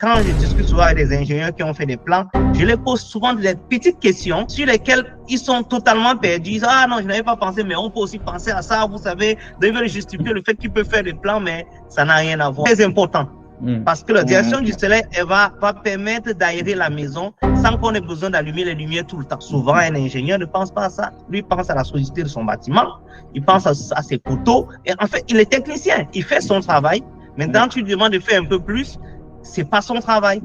quand je discute souvent avec des ingénieurs qui ont fait des plans, je les pose souvent des petites questions sur lesquelles ils sont totalement perdus. Ils disent, ah non, je n'avais pas pensé, mais on peut aussi penser à ça. Vous savez, ils veulent justifier le fait qu'ils peuvent faire des plans, mais ça n'a rien à voir. C'est important. Parce que la direction du soleil, elle va permettre d'aérer la maison sans qu'on ait besoin d'allumer les lumières tout le temps. Souvent, un ingénieur ne pense pas à ça. Lui, il pense à la solidité de son bâtiment, il pense à ses poteaux. Et en fait, il est technicien, il fait son travail. Maintenant, tu lui demandes de faire un peu plus, c'est pas son travail.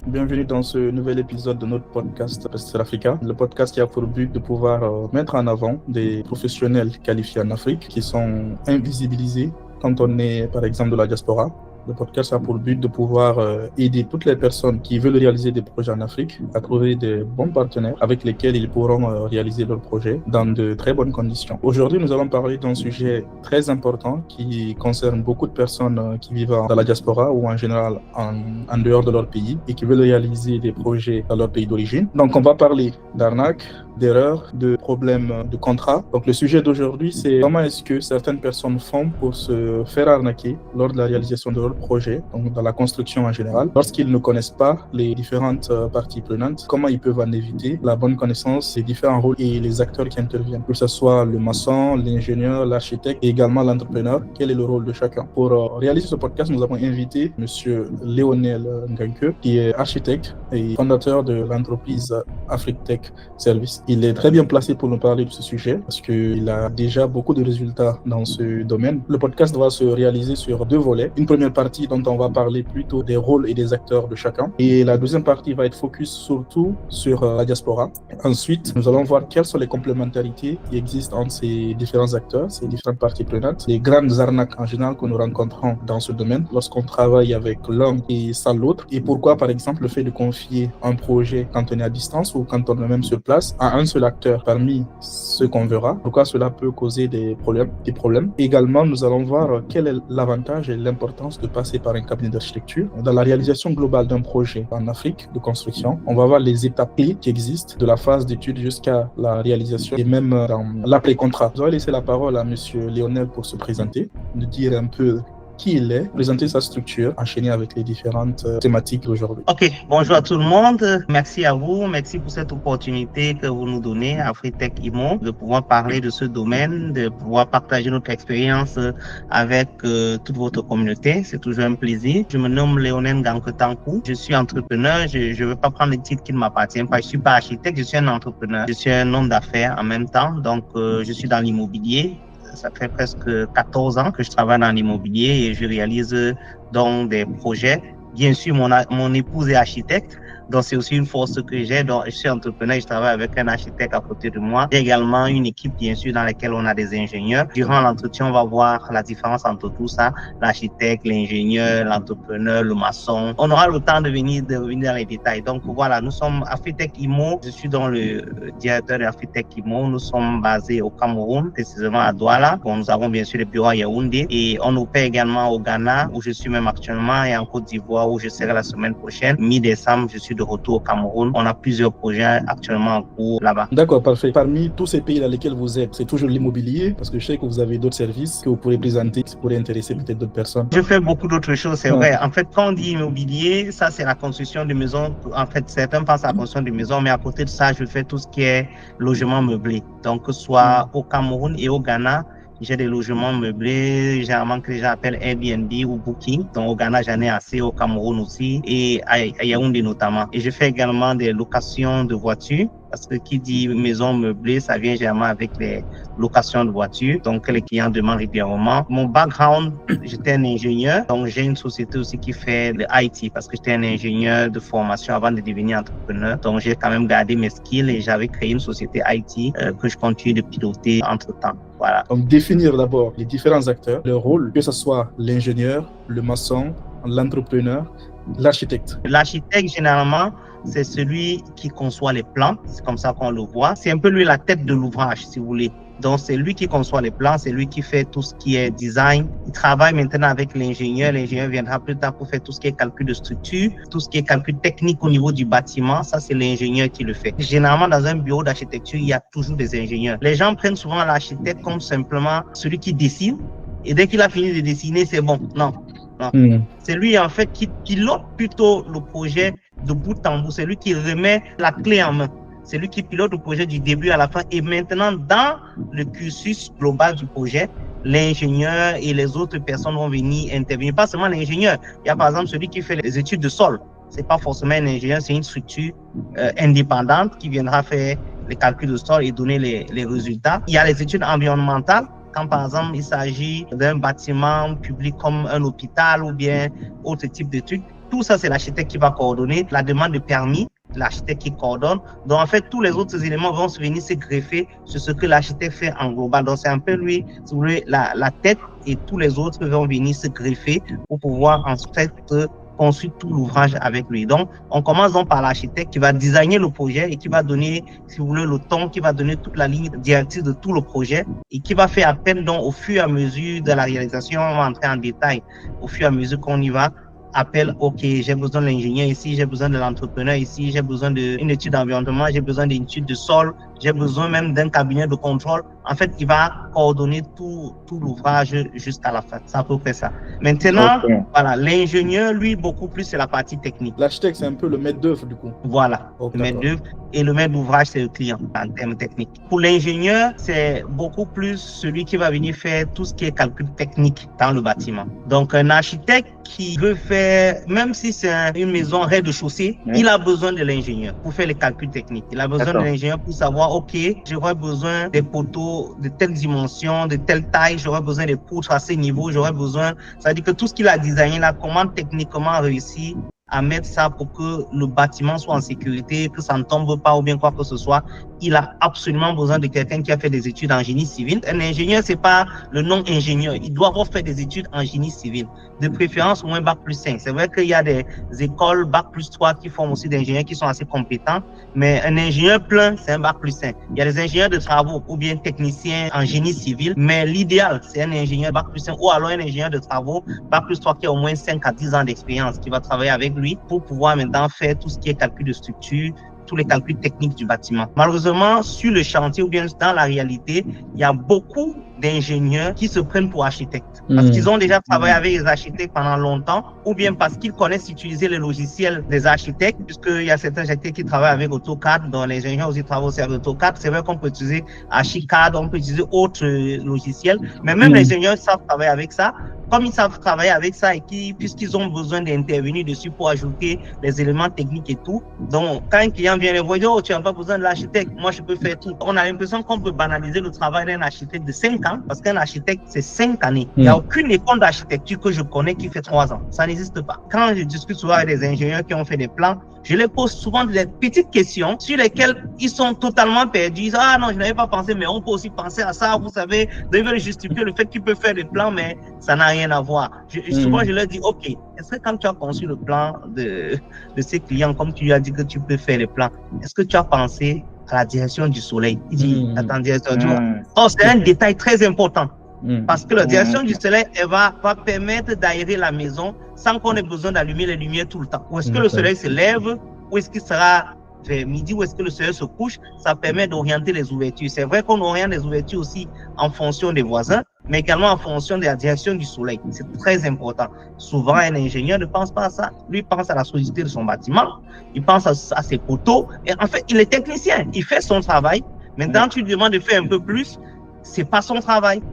Bienvenue dans ce nouvel épisode de notre podcast Best Africa, le podcast qui a pour but de pouvoir mettre en avant des professionnels qualifiés en Afrique qui sont invisibilisés quand on est par exemple de la diaspora. Le podcast a pour but de pouvoir aider toutes les personnes qui veulent réaliser des projets en Afrique à trouver de bons partenaires avec lesquels ils pourront réaliser leurs projets dans de très bonnes conditions. Aujourd'hui, nous allons parler d'un sujet très important qui concerne beaucoup de personnes qui vivent dans la diaspora ou en général en dehors de leur pays et qui veulent réaliser des projets dans leur pays d'origine. Donc, on va parler d'arnaques, d'erreurs, de problèmes de contrat. Donc, le sujet d'aujourd'hui, c'est comment est-ce que certaines personnes font pour se faire arnaquer lors de la réalisation de leur projet, donc dans la construction en général, lorsqu'ils ne connaissent pas les différentes parties prenantes, comment ils peuvent en éviter la bonne connaissance des différents rôles et les acteurs qui interviennent, que ce soit le maçon, l'ingénieur, l'architecte et également l'entrepreneur, quel est le rôle de chacun. Pour réaliser ce podcast, nous avons invité Monsieur Léonel Nganke, qui est architecte et fondateur de l'entreprise AfriTech Service. Il est très bien placé pour nous parler de ce sujet parce qu'il a déjà beaucoup de résultats dans ce domaine. Le podcast va se réaliser sur deux volets. Une première partie dont on va parler plutôt des rôles et des acteurs de chacun. Et la deuxième partie va être focus surtout sur la diaspora. Ensuite, nous allons voir quelles sont les complémentarités qui existent entre ces différents acteurs, ces différentes parties prenantes, les grandes arnaques en général que nous rencontrons dans ce domaine lorsqu'on travaille avec l'un et sans l'autre. Et pourquoi, par exemple, le fait de confier un projet quand on est à distance ou quand on est même sur place à un seul acteur parmi ceux qu'on verra, pourquoi cela peut causer des problèmes. Également, nous allons voir quel est l'avantage et l'importance de passer par un cabinet d'architecture. Dans la réalisation globale d'un projet en Afrique de construction, on va voir les étapes clés qui existent de la phase d'étude jusqu'à la réalisation et même dans l'après-contrat. Je vais laisser la parole à Monsieur Léonel pour se présenter, nous dire un peu qui il est, présenter sa structure, enchaîner avec les différentes thématiques d'aujourd'hui. Ok, bonjour à tout le monde. Merci à vous. Merci pour cette opportunité que vous nous donnez à AfriTech IMO de pouvoir parler de ce domaine, de pouvoir partager notre expérience avec toute votre communauté. C'est toujours un plaisir. Je me nomme Léonel Nganke Tankou. Je suis entrepreneur. Je ne veux pas prendre le titre qui ne m'appartient pas. Je ne suis pas architecte, je suis un entrepreneur. Je suis un homme d'affaires en même temps. Donc, je suis dans l'immobilier. Ça fait presque 14 ans que je travaille dans l'immobilier et je réalise donc des projets. Bien sûr, mon épouse est architecte, donc c'est aussi une force que j'ai. Donc, je suis entrepreneur, je travaille avec un architecte à côté de moi. J'ai également une équipe, bien sûr, dans laquelle on a des ingénieurs. Durant l'entretien, on va voir la différence entre tout ça, l'architecte, l'ingénieur, l'entrepreneur, le maçon. On aura le temps de venir dans les détails. Donc, voilà, nous sommes AfriTech IMO. Je suis donc le directeur de AfriTech IMO. Nous sommes basés au Cameroun, précisément à Douala. Bon, nous avons bien sûr les bureaux à Yaoundé et on opère également au Ghana, où je suis même actuellement, et en Côte d'Ivoire, où je serai la semaine prochaine. Mi-décembre, je suis de retour au Cameroun. On a plusieurs projets actuellement en cours là-bas. D'accord, parfait. Parmi tous ces pays dans lesquels vous êtes, c'est toujours l'immobilier, parce que je sais que vous avez d'autres services que vous pourrez présenter qui pourraient intéresser peut-être d'autres personnes. Je fais beaucoup d'autres choses, c'est vrai. En fait, quand on dit immobilier, ça c'est la construction de maisons. En fait, certains pensent à la construction de maisons, mais à côté de ça, je fais tout ce qui est logement meublé. Donc, soit au Cameroun et au Ghana, j'ai des logements meublés, généralement que les gens appellent Airbnb ou Booking. Donc au Ghana, j'en ai assez, au Cameroun aussi et à Yaoundé notamment. Et je fais également des locations de voitures parce que qui dit maison meublée, ça vient généralement avec les locations de voitures. Donc les clients demandent régulièrement. Mon background, j'étais un ingénieur. Donc j'ai une société aussi qui fait le IT parce que j'étais un ingénieur de formation avant de devenir entrepreneur. Donc j'ai quand même gardé mes skills et j'avais créé une société IT que je continue de piloter entre-temps. Voilà. Donc définir d'abord les différents acteurs, leur rôle, que ce soit l'ingénieur, le maçon, l'entrepreneur, l'architecte. L'architecte, généralement, c'est celui qui conçoit les plans. C'est comme ça qu'on le voit. C'est un peu lui la tête de l'ouvrage, si vous voulez. Donc, c'est lui qui conçoit les plans, c'est lui qui fait tout ce qui est design. Il travaille maintenant avec l'ingénieur. L'ingénieur viendra plus tard pour faire tout ce qui est calcul de structure, tout ce qui est calcul technique au niveau du bâtiment. Ça, c'est l'ingénieur qui le fait. Généralement, dans un bureau d'architecture, il y a toujours des ingénieurs. Les gens prennent souvent l'architecte comme simplement celui qui dessine. Et dès qu'il a fini de dessiner, c'est bon. Non. C'est lui, en fait, qui pilote plutôt le projet de bout en bout. C'est lui qui remet la clé en main. C'est lui qui pilote le projet du début à la fin. Et maintenant, dans le cursus global du projet, l'ingénieur et les autres personnes vont venir intervenir. Pas seulement l'ingénieur. Il y a par exemple celui qui fait les études de sol. C'est pas forcément un ingénieur, c'est une structure indépendante qui viendra faire les calculs de sol et donner les résultats. Il y a les études environnementales. Quand par exemple il s'agit d'un bâtiment public comme un hôpital ou bien autre type d'études, tout ça c'est l'architecte qui va coordonner. La demande de permis, l'architecte qui coordonne. Donc en fait tous les autres éléments vont venir se greffer sur ce que l'architecte fait en global. Donc c'est un peu lui, si vous voulez, la tête, et tous les autres vont venir se greffer pour pouvoir ensuite construire tout l'ouvrage avec lui. Donc, on commence donc par l'architecte qui va designer le projet et qui va donner, si vous voulez, le ton, qui va donner toute la ligne directrice de tout le projet et qui va faire appel donc au fur et à mesure de la réalisation, on va entrer en détail au fur et à mesure qu'on y va. Appel, ok, j'ai besoin de l'ingénieur ici, j'ai besoin de l'entrepreneur ici, j'ai besoin d'une étude d'environnement, j'ai besoin d'une étude de sol, j'ai besoin même d'un cabinet de contrôle. En fait, il va coordonner tout l'ouvrage jusqu'à la fin. C'est à peu près ça. Maintenant, voilà, l'ingénieur, lui, beaucoup plus, c'est la partie technique. L'architecte, c'est un peu le maître d'œuvre, du coup. Voilà, le maître d'œuvre. Et le maître d'ouvrage, c'est le client en termes techniques. Pour l'ingénieur, c'est beaucoup plus celui qui va venir faire tout ce qui est calcul technique dans le bâtiment. Donc, un architecte qui veut faire, même si c'est une maison rez-de-chaussée, il a besoin de l'ingénieur pour faire les calculs techniques. Il a besoin de l'ingénieur pour savoir, ok, j'aurais besoin des poteaux de telle dimension, de telle taille, j'aurais besoin des poutres à ce niveau, j'aurais besoin, c'est-à-dire que tout ce qu'il a designé là, comment techniquement réussir à mettre ça pour que le bâtiment soit en sécurité, que ça ne tombe pas ou bien quoi que ce soit. Il a absolument besoin de quelqu'un qui a fait des études en génie civil. Un ingénieur, c'est pas le nom ingénieur. Il doit avoir fait des études en génie civil. De préférence, au moins Bac plus 5. C'est vrai qu'il y a des écoles Bac plus 3 qui forment aussi des ingénieurs qui sont assez compétents, mais un ingénieur plein, c'est un Bac plus 5. Il y a des ingénieurs de travaux ou bien techniciens en génie civil, mais l'idéal, c'est un ingénieur Bac plus 5 ou alors un ingénieur de travaux Bac plus 3 qui a au moins 5 à 10 ans d'expérience, qui va travailler avec lui pour pouvoir maintenant faire tout ce qui est calcul de structure, tous les calculs techniques du bâtiment. Malheureusement, sur le chantier ou bien dans la réalité, il y a beaucoup d'ingénieurs qui se prennent pour architectes parce qu'ils ont déjà travaillé avec les architectes pendant longtemps ou bien parce qu'ils connaissent utiliser les logiciels des architectes, puisqu'il y a certains architectes qui travaillent avec AutoCAD, dont les ingénieurs aussi travaillent aussi avec AutoCAD. C'est vrai qu'on peut utiliser Archicad, on peut utiliser autres logiciels, mais même les ingénieurs savent travailler avec ça. Comme ils savent travailler avec ça et puisqu'ils ont besoin d'intervenir dessus pour ajouter les éléments techniques et tout. Donc, quand un client vient les voir, il dit, oh, tu n'as pas besoin de l'architecte, moi je peux faire tout. On a l'impression qu'on peut banaliser le travail d'un architecte de 5 ans, parce qu'un architecte, c'est 5 années. Il n'y a aucune école d'architecture que je connais qui fait 3 ans. Ça n'existe pas. Quand je discute souvent avec des ingénieurs qui ont fait des plans, je les pose souvent des petites questions sur lesquelles ils sont totalement perdus. Ils disent, ah non, je n'avais pas pensé, mais on peut aussi penser à ça. Vous savez, ils veulent justifier le fait qu'ils peuvent faire des plans, mais ça n'a rien à voir. Souvent, je leur dis, ok, est-ce que quand tu as conçu le plan de ces clients, comme tu lui as dit que tu peux faire les plans, est-ce que tu as pensé à la direction du soleil? Il dit, attends, direction du soleil. Oh, c'est un détail très important. Parce que la direction du soleil, elle va permettre d'aérer la maison sans qu'on ait besoin d'allumer les lumières tout le temps. Où est-ce que le soleil se lève? Où est-ce qu'il sera vers midi? Où est-ce que le soleil se couche? Ça permet d'orienter les ouvertures. C'est vrai qu'on oriente les ouvertures aussi en fonction des voisins, mais également en fonction de la direction du soleil. C'est très important. Souvent, un ingénieur ne pense pas à ça. Lui pense à la solidité de son bâtiment. Il pense à ses poteaux. Et en fait, il est technicien. Il fait son travail. Maintenant, tu lui demandes de faire un peu plus. C'est pas son travail.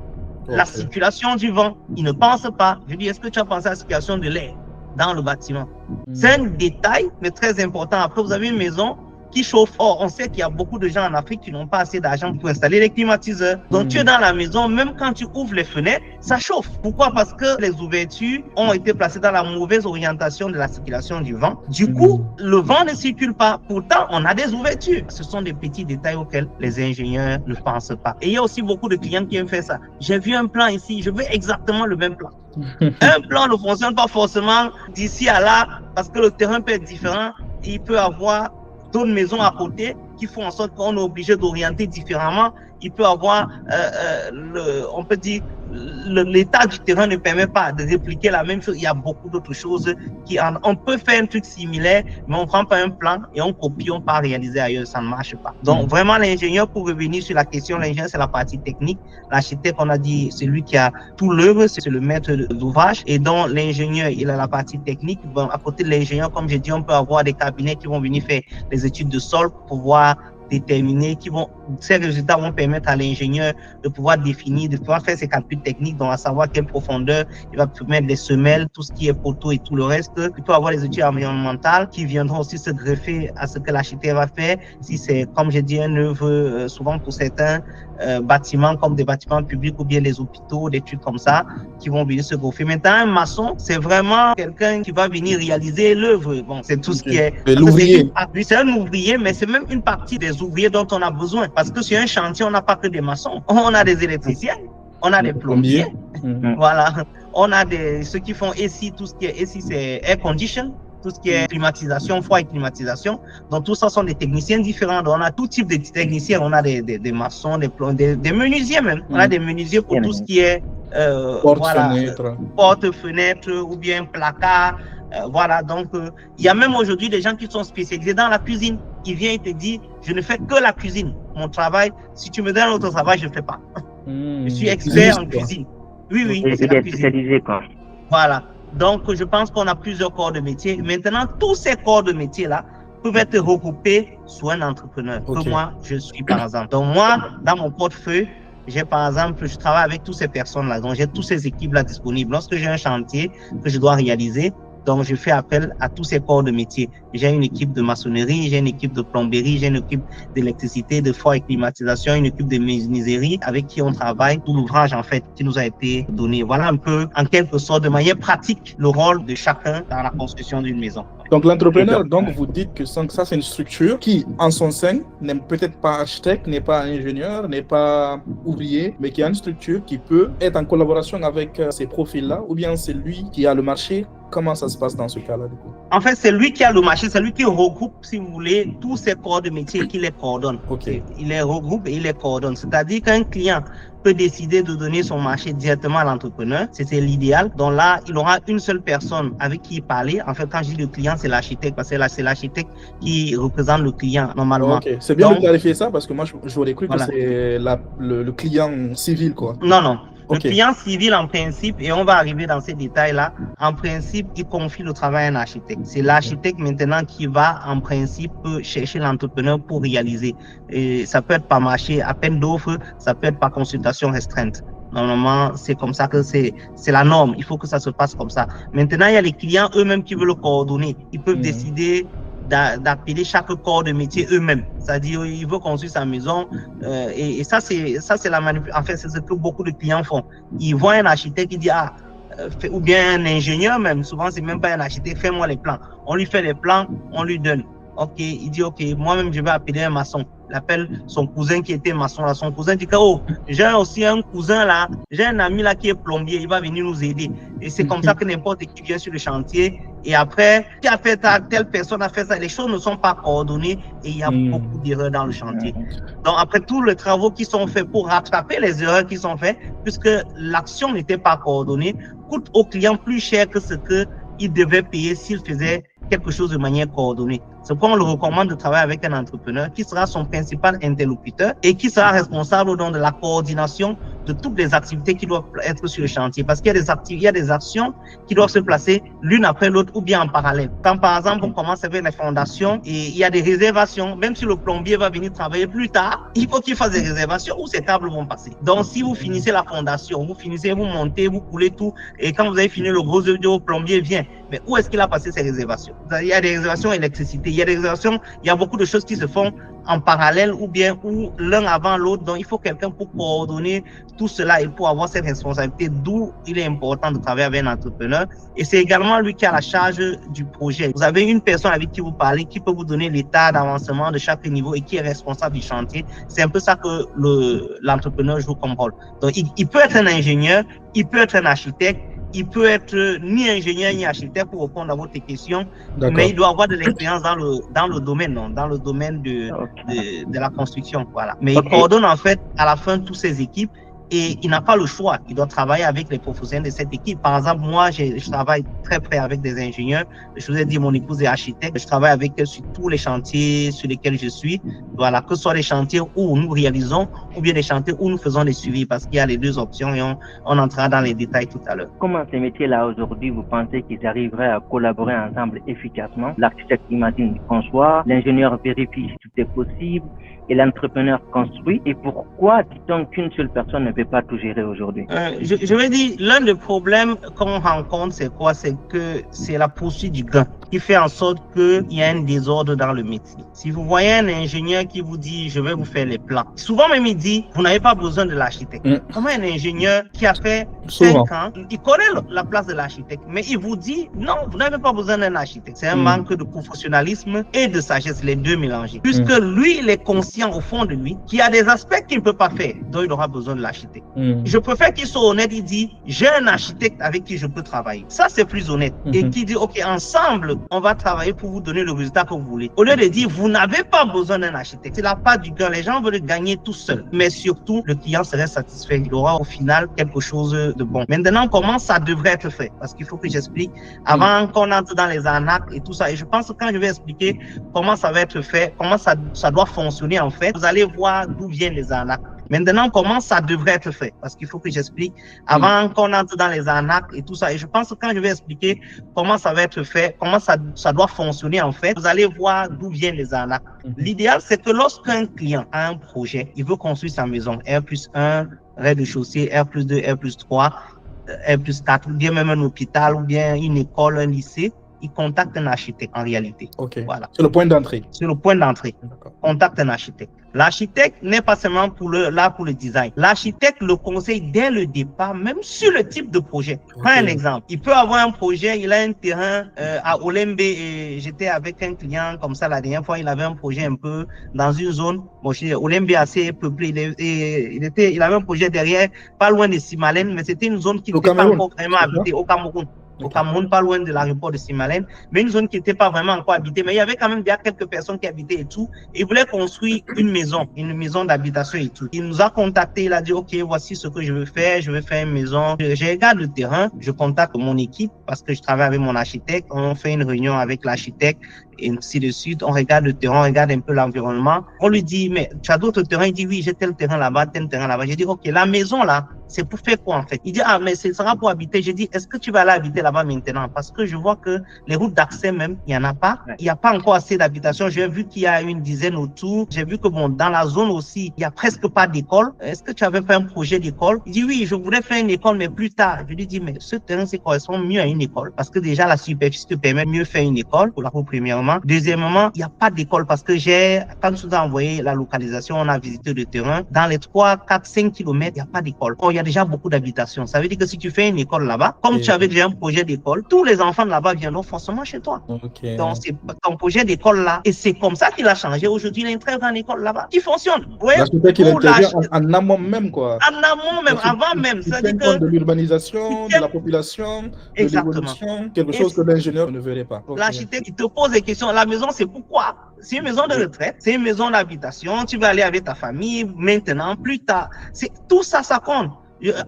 La circulation du vent, il ne pense pas. Je dis, est-ce que tu as pensé à la circulation de l'air dans le bâtiment? C'est un détail, mais très important. Après, vous avez une maison qui chauffe. Or, on sait qu'il y a beaucoup de gens en Afrique qui n'ont pas assez d'argent pour installer les climatiseurs. Donc, tu es dans la maison, même quand tu ouvres les fenêtres, ça chauffe. Pourquoi? Parce que les ouvertures ont été placées dans la mauvaise orientation de la circulation du vent. Du coup, le vent ne circule pas. Pourtant, on a des ouvertures. Ce sont des petits détails auxquels les ingénieurs ne pensent pas. Et il y a aussi beaucoup de clients qui aiment faire ça. J'ai vu un plan ici, je veux exactement le même plan. Un plan ne fonctionne pas forcément d'ici à là parce que le terrain peut être différent. il peut avoir d'autres maisons à côté qui font en sorte qu'on est obligé d'orienter différemment. Il peut avoir, on peut dire, l'état du terrain ne permet pas de répliquer la même chose. Il y a beaucoup d'autres choses on peut faire un truc similaire, mais on prend pas un plan et on copie, on part réaliser ailleurs, ça ne marche pas. Donc vraiment l'ingénieur, pour revenir sur la question, l'ingénieur c'est la partie technique. L'architecte, on a dit, c'est lui qui a tout l'œuvre, c'est le maître d'ouvrage. Et donc l'ingénieur, il a la partie technique. Bon, à côté de l'ingénieur, comme j'ai dit, on peut avoir des cabinets qui vont venir faire les études de sol pour pouvoir déterminés ces résultats vont permettre à l'ingénieur de pouvoir définir, de pouvoir faire ses calculs techniques, donc à savoir quelle profondeur il va mettre des semelles, tout ce qui est poteau et tout le reste. Il peut avoir les études environnementales qui viendront aussi se greffer à ce que l'architecte va faire. Si c'est, comme j'ai dit, un œuvre, souvent pour certains bâtiments comme des bâtiments publics ou bien les hôpitaux, des trucs comme ça, qui vont venir se greffer. Maintenant, un maçon, c'est vraiment quelqu'un qui va venir réaliser l'œuvre. Bon, c'est tout ce qui est... L'ouvrier. C'est un ouvrier, mais c'est même une partie des ouvriers dont on a besoin. Parce que sur un chantier, on n'a pas que des maçons. On a des électriciens, on a des plombiers. Voilà. On a ceux qui font ici, tout ce qui est ici, c'est air condition. Tout ce qui est climatisation, froid et climatisation. Donc, tout ça sont des techniciens différents. Donc, on a tout type de techniciens. On a des maçons, des plombiers, des menuisiers même. On a des menuisiers pour tout ce qui est porte-fenêtre ou bien placard. Voilà, donc il y a même aujourd'hui des gens qui sont spécialisés dans la cuisine. Ils viennent et te disent, je ne fais que la cuisine. Mon travail, si tu me donnes un autre travail, je ne fais pas. Je suis expert en cuisine. Oui, c'est la cuisine. Voilà. Donc, je pense qu'on a plusieurs corps de métier. Maintenant, tous ces corps de métier-là peuvent être regroupés sous un entrepreneur. Que moi, je suis, par exemple. Donc, moi, dans mon portefeuille, j'ai, par exemple, je travaille avec toutes ces personnes-là. Donc, j'ai toutes ces équipes-là disponibles. Lorsque j'ai un chantier que je dois réaliser, donc, je fais appel à tous ces corps de métier. J'ai une équipe de maçonnerie, j'ai une équipe de plomberie, j'ai une équipe d'électricité, de froid et climatisation, une équipe de menuiserie avec qui on travaille. Tout l'ouvrage, en fait, qui nous a été donné. Voilà un peu, en quelque sorte, de manière pratique, le rôle de chacun dans la construction d'une maison. Donc, l'entrepreneur, donc, vous dites que ça, c'est une structure qui, en son sein, n'est peut-être pas architecte, n'est pas ingénieur, n'est pas ouvrier, mais qui a une structure qui peut être en collaboration avec ces profils-là, ou bien c'est lui qui a le marché. Comment ça se passe dans ce cas-là, du coup? En fait, c'est lui qui a le marché, c'est lui qui regroupe, si vous voulez, tous ces corps de métier et qui les coordonne. Il les regroupe et il les coordonne. C'est-à-dire qu'un client peut décider de donner son marché directement à l'entrepreneur. C'était l'idéal. Donc là, il aura une seule personne avec qui parler. En fait, quand je dis le client, c'est l'architecte, parce que là, c'est l'architecte qui représente le client, normalement. C'est bien de clarifier ça, parce que moi, j'aurais cru que c'est le client civil, quoi. Non. Le client civil, en principe, et on va arriver dans ces détails-là, en principe, il confie le travail à un architecte. C'est l'architecte maintenant qui va, en principe, chercher l'entrepreneur pour réaliser. Et ça peut être par marché, appel d'offres, ça peut être par consultation restreinte. Normalement, c'est comme ça que c'est la norme. Il faut que ça se passe comme ça. Maintenant, il y a les clients eux-mêmes qui veulent le coordonner. Ils peuvent décider d'appeler chaque corps de métier eux-mêmes. C'est-à-dire, il veut construire sa maison et ça, c'est la manipulation. En fait, c'est ce que beaucoup de clients font. Ils voient un architecte qui dit, ou bien un ingénieur même, souvent, c'est même pas un architecte, fais-moi les plans. On lui fait les plans, on lui donne. Ok, il dit, ok, moi-même, je vais appeler un maçon. Il appelle son cousin qui était maçon là. Son cousin dit que, oh, j'ai aussi un cousin là, j'ai un ami là qui est plombier, il va venir nous aider. Et c'est comme ça que n'importe qui vient sur le chantier. Et après, qui a fait ça, telle personne a fait ça, les choses ne sont pas coordonnées et il y a beaucoup d'erreurs dans le chantier. Donc après, tous les travaux qui sont faits pour rattraper les erreurs qui sont faites, puisque l'action n'était pas coordonnée, coûte au client plus cher que ce qu'il devait payer s'il faisait quelque chose de manière coordonnée. C'est pourquoi on le recommande de travailler avec un entrepreneur qui sera son principal interlocuteur et qui sera responsable donc de la coordination de toutes les activités qui doivent être sur le chantier. Parce qu'il y a des actions qui doivent se placer l'une après l'autre ou bien en parallèle. Quand par exemple on commence avec les fondations et il y a des réservations, même si le plombier va venir travailler plus tard, il faut qu'il fasse des réservations où ces tables vont passer. Donc si vous finissez la fondation, vous montez, vous coulez tout et quand vous avez fini le gros œuvre, le plombier vient. Mais où est-ce qu'il a passé ces réservations? Il y a des réservations électricité, il y a des réservations, il y a beaucoup de choses qui se font en parallèle ou bien ou l'un avant l'autre. Donc, il faut quelqu'un pour coordonner tout cela et pour avoir cette responsabilité, d'où il est important de travailler avec un entrepreneur. Et c'est également lui qui a la charge du projet. Vous avez une personne avec qui vous parlez qui peut vous donner l'état d'avancement de chaque niveau et qui est responsable du chantier. C'est un peu ça que l'entrepreneur joue comme rôle. Donc, il peut être un ingénieur, il peut être un architecte, il peut être ni ingénieur ni architecte pour répondre à votre question, mais il doit avoir de l'expérience dans le domaine, non, dans le domaine de la construction, voilà. Mais il coordonne en fait à la fin toutes ces équipes. Et il n'a pas le choix, il doit travailler avec les professionnels de cette équipe. Par exemple, moi, je travaille très près avec des ingénieurs. Je vous ai dit, mon épouse est architecte. Je travaille avec elle sur tous les chantiers sur lesquels je suis. Voilà, que ce soit les chantiers où nous réalisons ou bien les chantiers où nous faisons des suivis, parce qu'il y a les deux options et on entrera dans les détails tout à l'heure. Comment ces métiers-là aujourd'hui, vous pensez qu'ils arriveraient à collaborer ensemble efficacement? L'architecte imagine, il conçoit, l'ingénieur vérifie si tout est possible et l'entrepreneur construit. Et pourquoi dit-on qu'une seule personne ne peut pas tout gérer aujourd'hui? Je vais dire, l'un des problèmes qu'on rencontre, c'est quoi? C'est que c'est la poursuite du gain qui fait en sorte qu'il y a un désordre dans le métier. Si vous voyez un ingénieur qui vous dit, je vais vous faire les plans, souvent même il dit, vous n'avez pas besoin de l'architecte. Comment un ingénieur qui a fait 5 ans, il connaît la place de l'architecte, mais il vous dit, non, vous n'avez pas besoin d'un architecte. C'est un manque de professionnalisme et de sagesse, les deux mélangés. Puisque lui, il est conscient au fond de lui qu'il y a des aspects qu'il ne peut pas faire, dont il aura besoin de l'architecte. Je préfère qu'il soit honnête, il dit, j'ai un architecte avec qui je peux travailler. Ça, c'est plus honnête. Et qui dit, OK, ensemble, on va travailler pour vous donner le résultat que vous voulez. Au lieu de dire, vous n'avez pas besoin d'un architecte. C'est la part du gain. Les gens veulent gagner tout seuls. Mais surtout, le client serait satisfait. Il aura au final quelque chose de bon. Maintenant, comment ça devrait être fait? Parce qu'il faut que j'explique avant qu'on entre dans les arnaques et tout ça. Et je pense que quand je vais expliquer comment ça va être fait, comment ça doit fonctionner en fait, vous allez voir d'où viennent les arnaques. Maintenant, comment ça devrait être fait? Parce qu'il faut que j'explique avant qu'on entre dans les arnaques et tout ça. Et je pense que quand je vais expliquer comment ça va être fait, comment ça doit fonctionner en fait, vous allez voir d'où viennent les arnaques. L'idéal, c'est que lorsqu'un client a un projet, il veut construire sa maison, R+1, rez-de-chaussée, R+2, R+3, R+4, ou bien même un hôpital, ou bien une école, un lycée, il contacte un architecte en réalité. Voilà. Sur le point d'entrée. Sur le point d'entrée. Contacte un architecte. L'architecte n'est pas seulement là pour le design. L'architecte le conseille dès le départ, même sur le type de projet. Prends un exemple. Il peut avoir un projet, il a un terrain à Olembe et j'étais avec un client comme ça la dernière fois, il avait un projet un peu dans une zone. Bon, Olembe assez peuplé. Il avait un projet derrière, pas loin de Simalène, mais c'était une zone qui n'était pas encore vraiment habitée au Cameroun. Au Cameroun, pas loin de l'aéroport de Simalène, mais une zone qui n'était pas vraiment encore habitée. Mais il y avait quand même déjà quelques personnes qui habitaient et tout. Et il voulait construire une maison d'habitation et tout. Il nous a contacté, il a dit, OK, voici ce que je veux faire une maison. Je regarde le terrain, je contacte mon équipe parce que je travaille avec mon architecte. On fait une réunion avec l'architecte et ainsi de suite. On regarde le terrain, on regarde un peu l'environnement. On lui dit, mais tu as d'autres terrains? Il dit, oui, j'ai tel terrain là-bas, tel terrain là-bas. J'ai dit, OK, la maison là, c'est pour faire quoi en fait? Il dit, ah, mais ce sera pour habiter. J'ai dit, est-ce que tu vas aller habiter là-bas maintenant? Parce que je vois que les routes d'accès même, il n'y en a pas. Il n'y a pas encore assez d'habitation. J'ai vu qu'il y a une dizaine autour. J'ai vu que bon, dans la zone aussi, il n'y a presque pas d'école. Est-ce que tu avais fait un projet d'école? Il dit, oui, je voudrais faire une école, mais plus tard. Je lui dis, mais ce terrain, ça correspond mieux à une école. Parce que déjà, la superficie te permet mieux faire une école, pour premièrement. Deuxièmement, il n'y a pas d'école parce que quand tu as envoyé la localisation, on a visité le terrain. Dans les 3, 4, 5 kilomètres, il n'y a pas d'école. Or, il y a déjà beaucoup d'habitation. Ça veut dire que si tu fais une école là-bas, comme tu avais déjà un projet d'école, tous les enfants de là-bas viendront forcément chez toi. Donc, c'est ton projet d'école là. Et c'est comme ça qu'il a changé. Aujourd'hui, il y a une très grande école là-bas qui fonctionne. L'architecte, il intervient en amont même, quoi. En amont même, avant même. Ça veut dire que de l'urbanisation, de la population, de l'évolution, quelque chose que l'ingénieur ne verrait pas. L'architecte, il te pose des questions. La maison, c'est pourquoi? C'est une maison de retraite, c'est une maison d'habitation. Tu vas aller avec ta famille maintenant, plus tard. Tout ça, ça compte.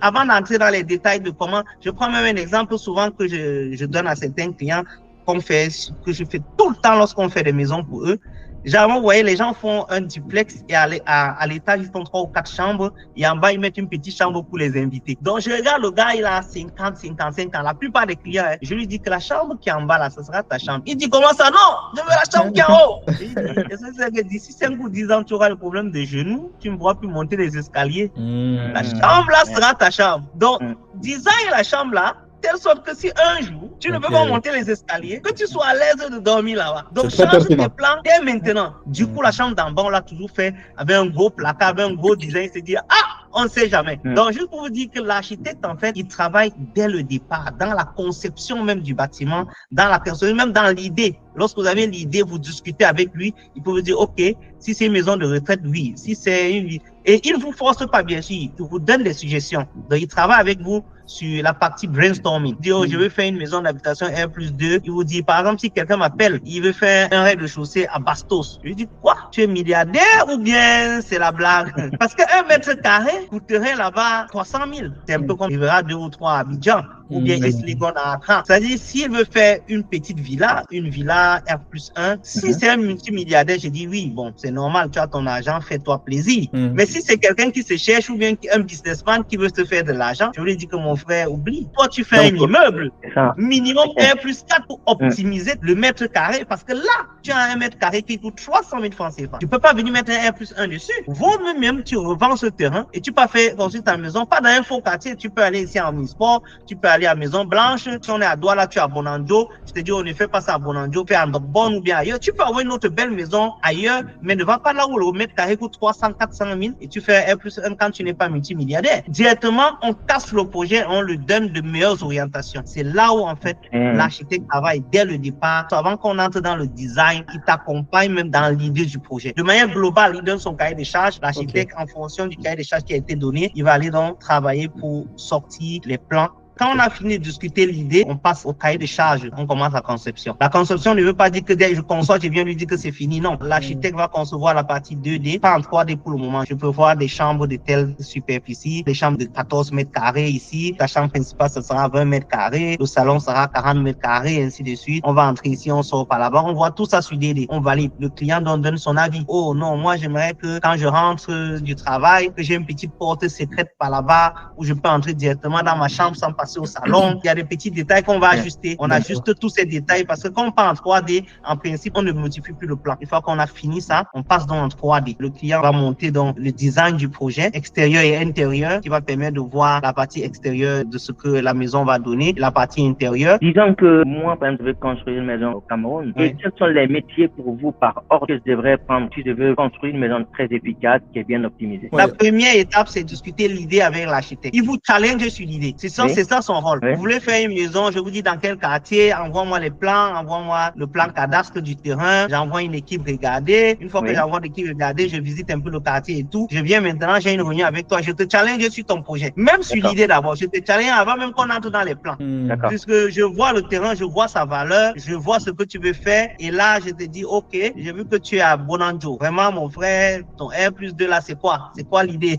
Avant d'entrer dans les détails de comment, je prends même un exemple souvent que je donne à certains clients que je fais tout le temps lorsqu'on fait des maisons pour eux. Généralement, vous voyez, les gens font un duplex et à l'étage, ils font 3 ou 4 chambres et en bas, ils mettent une petite chambre pour les invités. Donc, je regarde le gars, il a 50, 55 ans. La plupart des clients, je lui dis que la chambre qui est en bas, là, ce sera ta chambre. Il dit, comment ça? Non, je veux la chambre qui est en haut. Est-ce que d'ici 5 ou 10 ans, tu auras le problème de genoux, tu ne pourras plus monter les escaliers. La chambre là sera ta chambre. Donc, design la chambre là, telle sorte que si un jour, tu ne peux pas monter les escaliers, que tu sois à l'aise de dormir là-bas. Donc, change tes plans dès maintenant. Du coup, la chambre d'en bas, on l'a toujours fait avec un gros placard, avec un gros design, c'est dire, ah, on ne sait jamais. Donc, juste pour vous dire que l'architecte, en fait, il travaille dès le départ, dans la conception même du bâtiment, dans la conception, même dans l'idée Lorsque vous avez l'idée, vous discutez avec lui, il peut vous dire, OK, si c'est une maison de retraite, oui. Si c'est une... Et il ne vous force pas, bien sûr, il vous donne des suggestions. Donc, il travaille avec vous sur la partie brainstorming. Il dit, oh, je veux faire une maison d'habitation R+2. Il vous dit, par exemple, si quelqu'un m'appelle, il veut faire un rez-de-chaussée à Bastos. Je lui dis, quoi? Tu es milliardaire ou bien c'est la blague? Parce qu'un mètre carré coûterait là-bas 300 000. C'est un peu comme il verra 2 ou 3 à Abidjan ou bien Esligon à Accra. C'est-à-dire, s'il veut faire une petite villa, une villa R+1, si c'est un multimilliardaire, je dis oui, bon, c'est normal, tu as ton argent, fais-toi plaisir. Mais si c'est quelqu'un qui se cherche ou bien un businessman qui veut se faire de l'argent, je lui dis que mon frère, oublie. Toi, tu fais un immeuble, minimum R+4 pour optimiser le mètre carré, parce que là, tu as un mètre carré qui coûte 300 000 francs CFA. Tu peux pas venir mettre un R+1 dessus. Vaut même, tu revends ce terrain et tu peux faire construire ta maison, pas dans un faux quartier, tu peux aller ici à Omnisport, tu peux aller à Maison Blanche, si on est à Douala, tu es à Bonanjo, je te dis, on ne fait pas ça à Bonanjo, fais à Ndokbon ou bien ailleurs. Tu peux avoir une autre belle maison ailleurs, mais ne va pas là où le mètre carré coûte 300, 400 000 et tu fais R+1 quand tu n'es pas multimilliardaire. Directement, on casse le projet, on lui donne de meilleures orientations. C'est là où, en fait, l'architecte travaille dès le départ, avant qu'on entre dans le design, il t'accompagne même dans l'idée du projet. De manière globale, il donne son cahier de charges. L'architecte, en fonction du cahier de charges qui a été donné, il va aller donc travailler pour sortir les plans. Quand on a fini de discuter l'idée, on passe au cahier de charge, on commence la conception. La conception ne veut pas dire que dès que je conçois, je viens lui dire que c'est fini. Non, l'architecte va concevoir la partie 2D, pas en 3D pour le moment. Je peux voir des chambres de telle superficie, des chambres de 14 mètres carrés ici. La chambre principale, ce sera 20 mètres carrés. Le salon sera 40 mètres carrés, et ainsi de suite. On va entrer ici, on sort par là-bas. On voit tout ça sur 2D. On valide. Le client donne son avis. Oh non, moi j'aimerais que quand je rentre du travail, que j'ai une petite porte secrète par là-bas où je peux entrer directement dans ma chambre sans passer au salon. Il y a des petits détails qu'on va ajuster. On ajuste tous ces détails parce que quand on part en 3D, en principe, on ne modifie plus le plan. Une fois qu'on a fini ça, on passe donc en 3D. Le client va monter donc le design du projet, extérieur et intérieur, qui va permettre de voir la partie extérieure de ce que la maison va donner, la partie intérieure. Disons que moi, par exemple, je veux construire une maison au Cameroun. Et quels sont les métiers pour vous par ordre que je devrais prendre si je veux construire une maison très efficace qui est bien optimisée? La première étape, c'est discuter l'idée avec l'architecte. Il vous challenge sur l'idée. C'est ça son rôle. Vous voulez faire une maison, je vous dis dans quel quartier, envoie-moi les plans, envoie-moi le plan cadastre du terrain, j'envoie une équipe regarder. Une fois que j'envoie l'équipe regarder, je visite un peu le quartier et tout. Je viens maintenant, j'ai une réunion avec toi, je te challenge sur ton projet. Même sur l'idée d'abord, je te challenge avant même qu'on entre dans les plans. Puisque je vois le terrain, je vois sa valeur, je vois ce que tu veux faire. Et là, je te dis, OK, j'ai vu que tu es à Bonanjo. Vraiment, mon frère, ton R+2 là, c'est quoi? C'est quoi l'idée?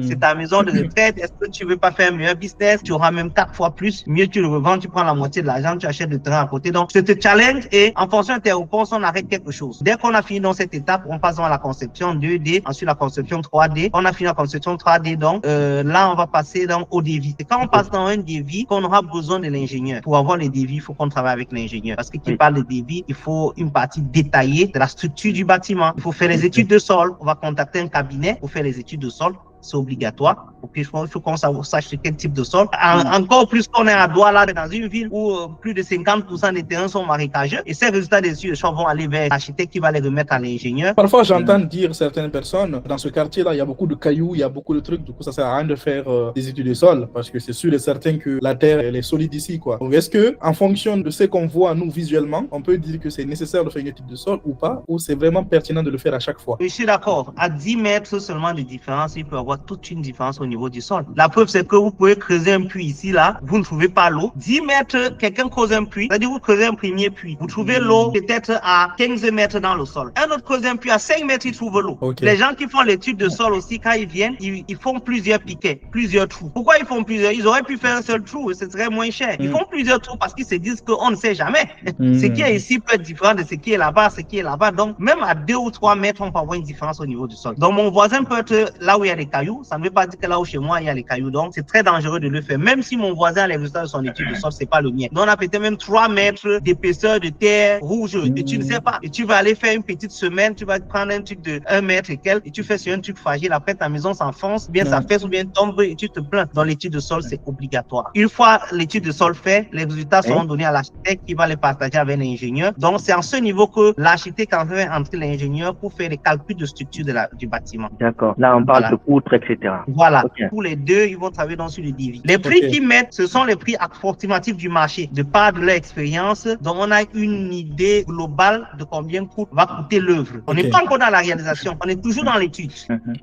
C'est ta maison de retraite. Est-ce que tu veux pas faire un meilleur business? Tu auras même 4 fois plus. Mieux tu le revends, tu prends la moitié de l'argent, tu achètes le terrain à côté. Donc, je te challenge et en fonction de tes réponses, on arrête quelque chose. Dès qu'on a fini dans cette étape, on passe dans la conception 2D, ensuite la conception 3D. On a fini la conception 3D, donc là, on va passer au devis. C'est quand on passe dans un devis qu'on aura besoin de l'ingénieur. Pour avoir les devis, il faut qu'on travaille avec l'ingénieur. Parce que qui parle de devis, il faut une partie détaillée de la structure du bâtiment. Il faut faire les études de sol. On va contacter un cabinet pour faire les études de sol. C'est obligatoire. Il faut qu'on sache quel type de sol. Encore plus qu'on est à Douala, dans une ville où plus de 50% des terrains sont marécageux. Et ces résultats des études de sol vont aller vers l'architecte qui va les remettre à l'ingénieur. Parfois, j'entends dire certaines personnes, dans ce quartier-là, il y a beaucoup de cailloux, il y a beaucoup de trucs. Du coup, ça sert à rien de faire des études de sol parce que c'est sûr et certain que la terre, elle est solide ici, quoi. Donc, est-ce que, en fonction de ce qu'on voit, nous, visuellement, on peut dire que c'est nécessaire de faire une étude de sol ou pas, ou c'est vraiment pertinent de le faire à chaque fois? Je suis d'accord. À 10 mètres seulement de différence, il peut y avoir toute une différence au niveau du sol. La preuve, c'est que vous pouvez creuser un puits ici, là, vous ne trouvez pas l'eau. 10 mètres, quelqu'un creuse un puits, c'est-à-dire vous creusez un premier puits. Vous trouvez l'eau peut-être à 15 mètres dans le sol. Un autre creuse un puits à 5 mètres, il trouve l'eau. Les gens qui font l'étude de sol aussi, quand ils viennent, ils font plusieurs piquets, plusieurs trous. Pourquoi ils font plusieurs? Ils auraient pu faire un seul trou, ce serait moins cher. Ils font plusieurs trous parce qu'ils se disent qu'on ne sait jamais. Ce qui est ici peut être différent de ce qui est là-bas, ce qui est là-bas. Donc, même à 2 ou 3 mètres, on peut avoir une différence au niveau du sol. Donc, mon voisin peut être là où il y a des cailloux. Ça ne veut pas dire que là où chez moi, il y a les cailloux. Donc, c'est très dangereux de le faire. Même si mon voisin a les résultats de son étude de sol, c'est pas le mien. Donc, on a peut-être même 3 mètres d'épaisseur de terre rouge. Et tu ne sais pas. Et tu vas aller faire une petite semaine, tu vas prendre un truc de 1 mètre et quelques, et tu fais sur un truc fragile. Après, ta maison s'enfonce, bien ça fesse ou bien tombe et tu te plains. Dans l'étude de sol, c'est obligatoire. Une fois l'étude de sol fait, les résultats seront donnés à l'architecte qui va les partager avec l'ingénieur. Donc, c'est en ce niveau que l'architecte en fait entrer l'ingénieur pour faire les calculs de structure du bâtiment. D'accord. Là, on parle de coût autres, etc. Voilà. Ok. Tous les deux, ils vont travailler dans sur le devis. Les prix qu'ils mettent, ce sont les prix approximatifs du marché. De part de leur expérience, donc on a une idée globale de combien va coûter l'œuvre. On n'est pas encore dans la réalisation, on est toujours dans l'étude.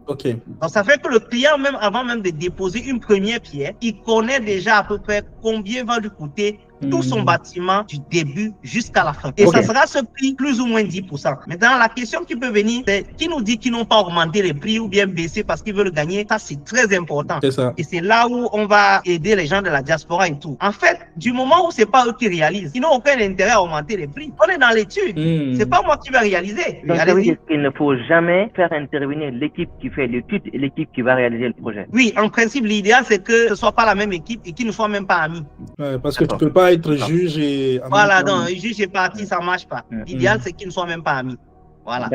Ok. Donc ça fait que le client, même avant même de déposer une première pierre, il connaît déjà à peu près combien va lui coûter tout son bâtiment du début jusqu'à la fin. Et ça sera ce prix plus ou moins 10%. Maintenant, la question qui peut venir, c'est qui nous dit qu'ils n'ont pas augmenté les prix ou bien baissé parce qu'ils veulent gagner. Ça, c'est très important. C'est ça. Et c'est là où on va aider les gens de la diaspora et tout. En fait, du moment où c'est pas eux qui réalisent, ils n'ont aucun intérêt à augmenter les prix. On est dans l'étude. C'est pas moi qui vais réaliser. Donc, ça veut dire qu'il ne faut jamais faire intervenir l'équipe qui fait l'étude et l'équipe qui va réaliser le projet. Oui, en principe, l'idéal, c'est que ce soit pas la même équipe et qu'ils ne soient même pas amis. Ouais, parce que tu peux pas être juge et... Voilà, donc juge et parti, ça marche pas. L'idéal, c'est qu'ils ne soient même pas amis. Voilà.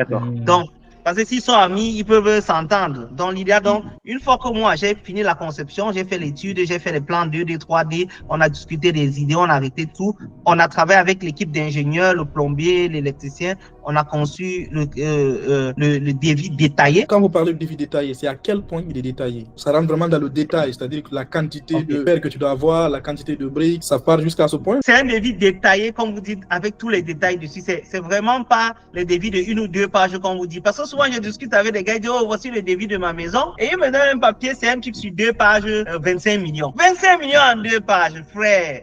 Donc, parce que s'ils sont amis, ils peuvent s'entendre. Donc, l'idéal, donc, une fois que moi, j'ai fini la conception, j'ai fait l'étude, j'ai fait les plans 2D, 3D, on a discuté des idées, on a arrêté tout. On a travaillé avec l'équipe d'ingénieurs, le plombier, l'électricien. On a conçu le devis détaillé. Quand vous parlez de devis détaillé, c'est à quel point il est détaillé? Ça rentre vraiment dans le détail, c'est-à-dire que la quantité de fer que tu dois avoir, la quantité de briques, ça part jusqu'à ce point? C'est un devis détaillé, comme vous dites, avec tous les détails dessus. C'est vraiment pas les devis de 1 ou 2 pages, comme vous dites. Parce que souvent, je discute avec des gars, ils disent, oh, voici le devis de ma maison. Et ils me donnent un papier, c'est un truc sur 2 pages, 25 millions. 25 millions en 2 pages, frère.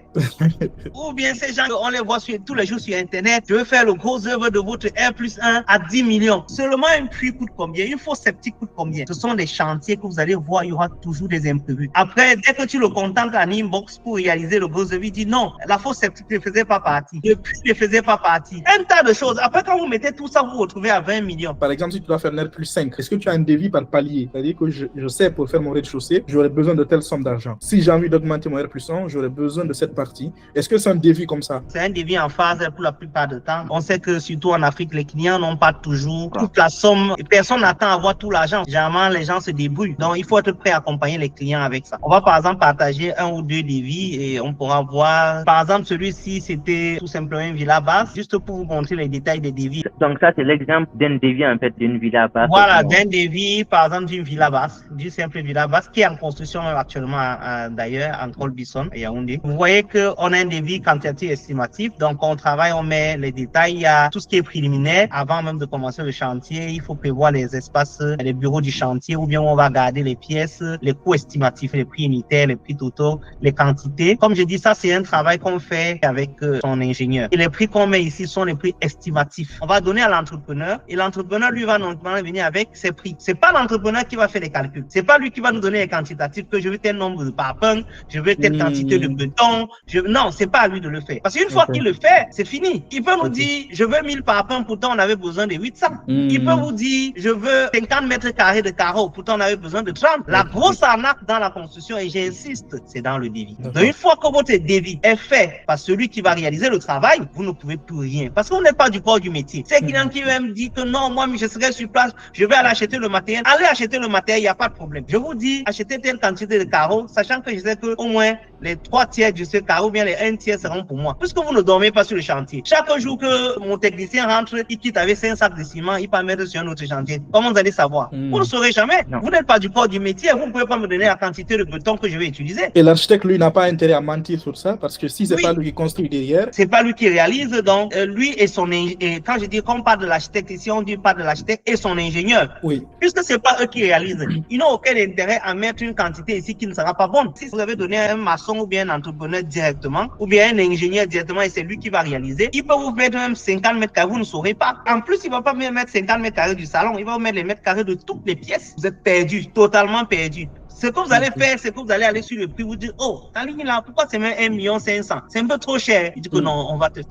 Ou bien ces gens, on les voit tous les jours sur Internet. Je veux faire le gros œuvre de votre R+1 à 10 millions. Seulement un puits coûte combien? Une fosse septique coûte combien? Ce sont des chantiers que vous allez voir, il y aura toujours des imprévus. Après, dès que tu le contentes en inbox pour réaliser le gros œuvre, il dit non, la fosse septique ne faisait pas partie. Le puits ne faisait pas partie. Un tas de choses. Après, quand vous mettez tout ça, vous vous retrouvez à 20 millions. Par exemple, si tu dois faire un R+5, est-ce que tu as un devis par palier? C'est-à-dire que je sais, pour faire mon rez-de-chaussée, j'aurais besoin de telle somme d'argent. Si j'ai envie d'augmenter mon R+1, j'aurais besoin de cette partie. Est-ce que c'est un devis comme ça? C'est un devis en phase pour la plupart du temps. On sait que surtout en Afrique, les clients n'ont pas toujours toute la somme. Personne n'attend à avoir tout l'argent. Généralement, les gens se débrouillent. Donc, il faut être prêt à accompagner les clients avec ça. On va par exemple partager 1 ou 2 devis et on pourra voir. Par exemple, celui-ci, c'était tout simplement une villa basse, juste pour vous montrer les détails des devis. Donc, ça, c'est l'exemple d'un devis, en fait, d'une villa basse. Voilà, d'un devis, par exemple, d'une villa basse, d'une simple villa basse qui est en construction actuellement, d'ailleurs, en Colbison, à Yaoundé. Vous voyez qu'on a un devis quantitatif estimatif. Donc, on travaille, on met les détails. Il y a tout ce qui est préliminaire. Avant même de commencer le chantier, il faut prévoir les espaces, les bureaux du chantier, ou bien on va garder les pièces, les coûts estimatifs, les prix unitaires, les prix totaux, les quantités. Comme je dis, ça, c'est un travail qu'on fait avec son ingénieur. Et les prix qu'on met ici sont les prix estimatifs. On va donner à l'entrepreneur et l'entrepreneur, lui, va normalement venir avec ses prix. C'est pas l'entrepreneur qui va faire les calculs. C'est pas lui qui va nous donner les quantitatifs que je veux tel nombre de parpaings, je veux telle quantité de béton. Non, c'est pas à lui de le faire. Parce qu'une fois qu'il le fait, c'est fini. Il peut nous dire, je veux 1000 parpaings, pourtant on avait besoin de 800. Il peut vous dire, je veux 50 mètres carrés de carreaux, pourtant on avait besoin de 30. La grosse arnaque dans la construction, et j'insiste, c'est dans le devis. Donc une fois que votre devis est fait par celui qui va réaliser le travail, vous ne pouvez plus rien. Parce qu'on n'est pas du corps du métier. C'est quelqu'un qui va me dire que non, moi, je serai sur place, je vais aller acheter le matériel. Allez acheter le matériel, il n'y a pas de problème. Je vous dis, achetez telle quantité de carreaux, sachant que je sais que au moins les 3 tiers de ce carreau, bien les 1 tiers seront pour moi. Puisque vous ne dormez pas sur le chantier. Chaque jour que mon technicien rentre, il quitte avec 5 sacs de ciment, il peut mettre sur un autre chantier. Comment vous allez savoir? Vous ne saurez jamais. Non. Vous n'êtes pas du corps du métier, vous ne pouvez pas me donner la quantité de béton que je vais utiliser. Et l'architecte, lui, n'a pas intérêt à mentir sur ça, parce que si c'est pas lui qui construit derrière... C'est pas lui qui réalise, donc lui et son ingénieur. Quand je dis qu'on parle de l'architecte ici, on dit pas de l'architecte et son ingénieur. Oui. Puisque c'est pas eux qui réalisent. Ils n'ont aucun intérêt à mettre une quantité ici qui ne sera pas bonne. Si vous avez donné un maçon ou bien un entrepreneur directement, ou bien un ingénieur directement et c'est lui qui va réaliser, il peut vous mettre même 50 mètres carrés, vous ne saurez pas. En plus, il va pas même mettre 50 mètres carrés du salon, il va vous mettre les mètres carrés de toutes les pièces. Vous êtes perdu, totalement perdu. Ce que vous allez faire, c'est que vous allez aller sur le prix, vous dire, oh, ta ligne là, pourquoi c'est même 1 500 000? C'est un peu trop cher. Il dit que non, on va te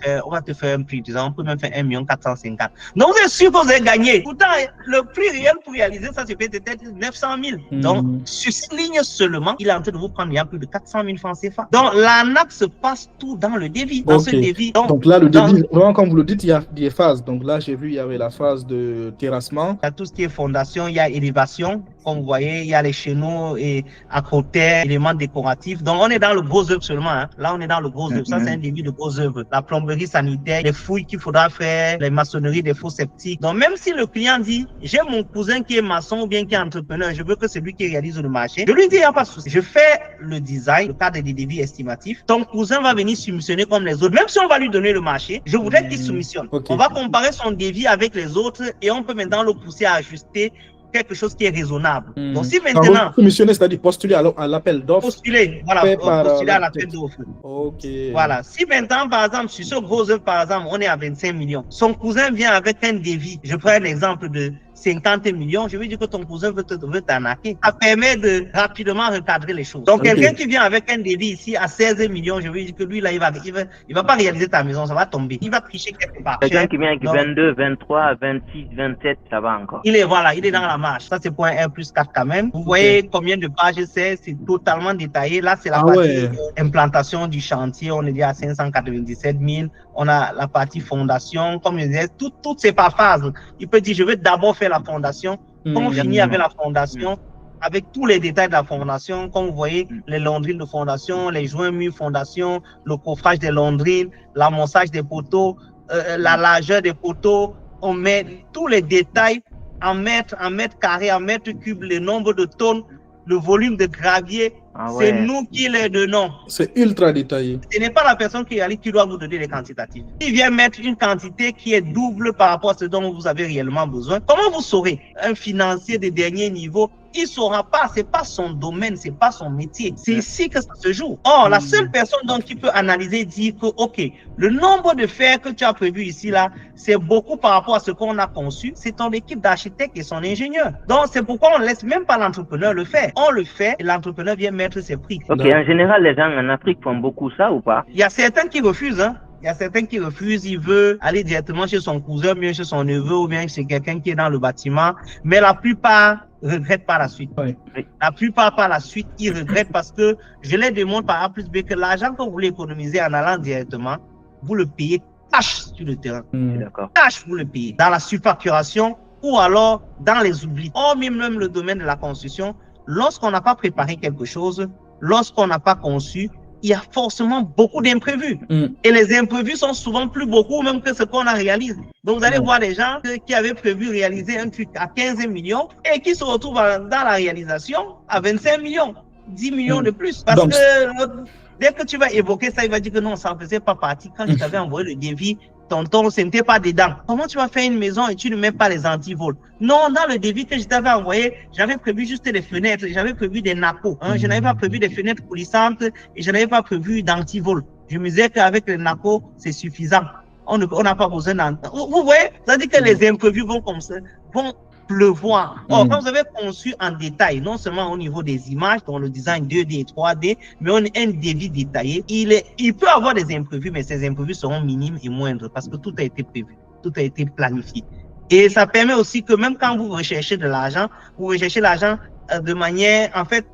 faire un prix, disons, on peut même faire 1 450 000. Donc, vous êtes sûr que vous allez gagner. Pourtant, le prix réel pour réaliser ça, c'est peut-être 900 000. Donc, sur cette ligne seulement, il est en train de vous prendre, il y a plus de 400 000 francs CFA. Donc, l'arnaque se passe tout dans le devis, dans ce devis. Donc là, le devis, vraiment, comme vous le dites, il y a des phases. Donc là, j'ai vu, il y avait la phase de terrassement. Il y a tout ce qui est fondation, il y a élévation. comme vous voyez, il y a les chéneaux et acrotères, éléments décoratifs. Donc, on est dans le gros œuvre seulement. Hein. Là, on est dans le gros œuvre. Ça, c'est un début de gros œuvre. La plomberie sanitaire, les fouilles qu'il faudra faire, les maçonneries, des faux sceptiques. Donc, même si le client dit, j'ai mon cousin qui est maçon ou bien qui est entrepreneur, je veux que c'est lui qui réalise le marché, je lui dis, il n'y a pas de souci. Je fais le design, le cadre des devis estimatifs. Ton cousin va venir soumissionner comme les autres. Même si on va lui donner le marché, je voudrais qu'il soumissionne. Okay. On va comparer son devis avec les autres et on peut maintenant le pousser à ajuster quelque chose qui est raisonnable. Donc, si maintenant... Soumissionner, c'est-à-dire postuler à l'appel d'offres. Postuler, voilà, postuler à l'appel d'offres. Ok. Voilà. Si maintenant, par exemple, sur ce gros œuvre, par exemple, on est à 25 millions, son cousin vient avec un devis, je prends l'exemple de 50 millions, je veux dire que ton cousin veut t'arnaquer. Ça permet de rapidement recadrer les choses. Donc, quelqu'un qui vient avec un devis ici à 16 millions, je veux dire que lui, là, il va pas réaliser ta maison, ça va tomber. Il va tricher quelque part. Quelqu'un qui vient avec 22, 23, 26, 27, ça va encore. Il est dans la marche. Ça, c'est pour un R+4 quand même. Vous voyez combien de pages c'est totalement détaillé. Là, c'est la partie implantation du chantier. On est déjà à 597 000. On a la partie fondation. Comme je disais, toutes ces par phase. Il peut dire, je veux d'abord faire la fondation. Quand on finit avec la fondation, avec tous les détails de la fondation, comme vous voyez, les landrines de fondation, les joints murs fondation, le coffrage des landrines, l'amorçage des poteaux, la largeur des poteaux, on met tous les détails en mètres carrés, en mètres cubes, le nombre de tonnes, le volume de gravier. C'est nous qui les donnons. C'est ultra détaillé. Ce n'est pas la personne qui doit vous donner les quantitatifs. Il vient mettre une quantité qui est double par rapport à ce dont vous avez réellement besoin. Comment vous saurez? Un financier de dernier niveau, il ne saura pas, c'est pas son domaine, c'est pas son métier. C'est ici que ça se joue. Or, la seule personne donc qui peut analyser dit que, OK, le nombre de fer que tu as prévu ici, là, c'est beaucoup par rapport à ce qu'on a conçu. C'est ton équipe d'architectes et son ingénieur. Donc, c'est pourquoi on ne laisse même pas l'entrepreneur le faire. On le fait et l'entrepreneur vient mettre ses prix. OK, en général, les gens en Afrique font beaucoup ça ou pas? Il y a certains qui refusent, hein. Il y a certains qui refusent, il veut aller directement chez son cousin, bien chez son neveu ou bien chez quelqu'un qui est dans le bâtiment. Mais la plupart regrettent par la suite. Oui. La plupart par la suite, ils regrettent parce que je les demande par A plus B que l'argent que vous voulez économiser en allant directement, vous le payez cash sur le terrain. D'accord. Cash, vous le payez dans la surfacturation ou alors dans les oublis. Or, même le domaine de la construction, lorsqu'on n'a pas préparé quelque chose, lorsqu'on n'a pas conçu, il y a forcément beaucoup d'imprévus. Et les imprévus sont souvent plus beaucoup même que ce qu'on a réalisé. Donc, vous allez voir des gens qui avaient prévu réaliser un truc à 15 millions et qui se retrouvent dans la réalisation à 25 millions, 10 millions de plus. Parce que dès que tu vas évoquer ça, il va dire que non, ça ne faisait pas partie. Quand je t'avais envoyé le devis, tonton, ce n'était pas dedans. Comment tu vas faire une maison et tu ne mets pas les antivols? Non, dans le devis que je t'avais envoyé, j'avais prévu juste les fenêtres, j'avais prévu des NACO. Je n'avais pas prévu des fenêtres coulissantes et je n'avais pas prévu d'antivols. Je me disais qu'avec les NACO, c'est suffisant. On n'a pas besoin Vous voyez, ça dit que les imprévus vont comme ça, vont pleuvoir. Or, quand vous avez conçu en détail, non seulement au niveau des images, dans le design 2D et 3D, mais on a un devis détaillé, il peut avoir des imprévus, mais ces imprévus seront minimes et moindres parce que tout a été prévu, tout a été planifié. Et ça permet aussi que même quand vous recherchez de l'argent, vous recherchez l'argent de manière, en fait,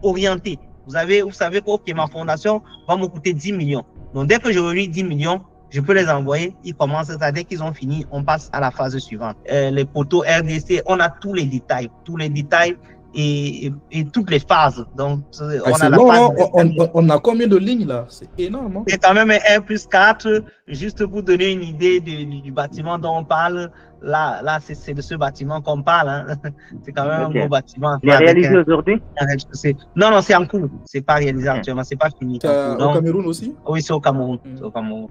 orientée. Vous savez que, OK, ma fondation va me coûter 10 millions. Donc, dès que je relis 10 millions, je peux les envoyer, ils commencent, dès qu'ils ont fini, on passe à la phase suivante. Les poteaux RDC, on a tous les détails et toutes les phases. Donc, on a combien de lignes là? C'est énorme. Hein? C'est quand même un R+4, juste pour donner une idée du bâtiment dont on parle. Là, c'est de ce bâtiment qu'on parle. Hein. C'est quand même un beau bâtiment. Il est réalisé aujourd'hui? Non, c'est en cours. C'est pas réalisé actuellement, c'est pas fini. Au Cameroun aussi? Oui, c'est au Cameroun.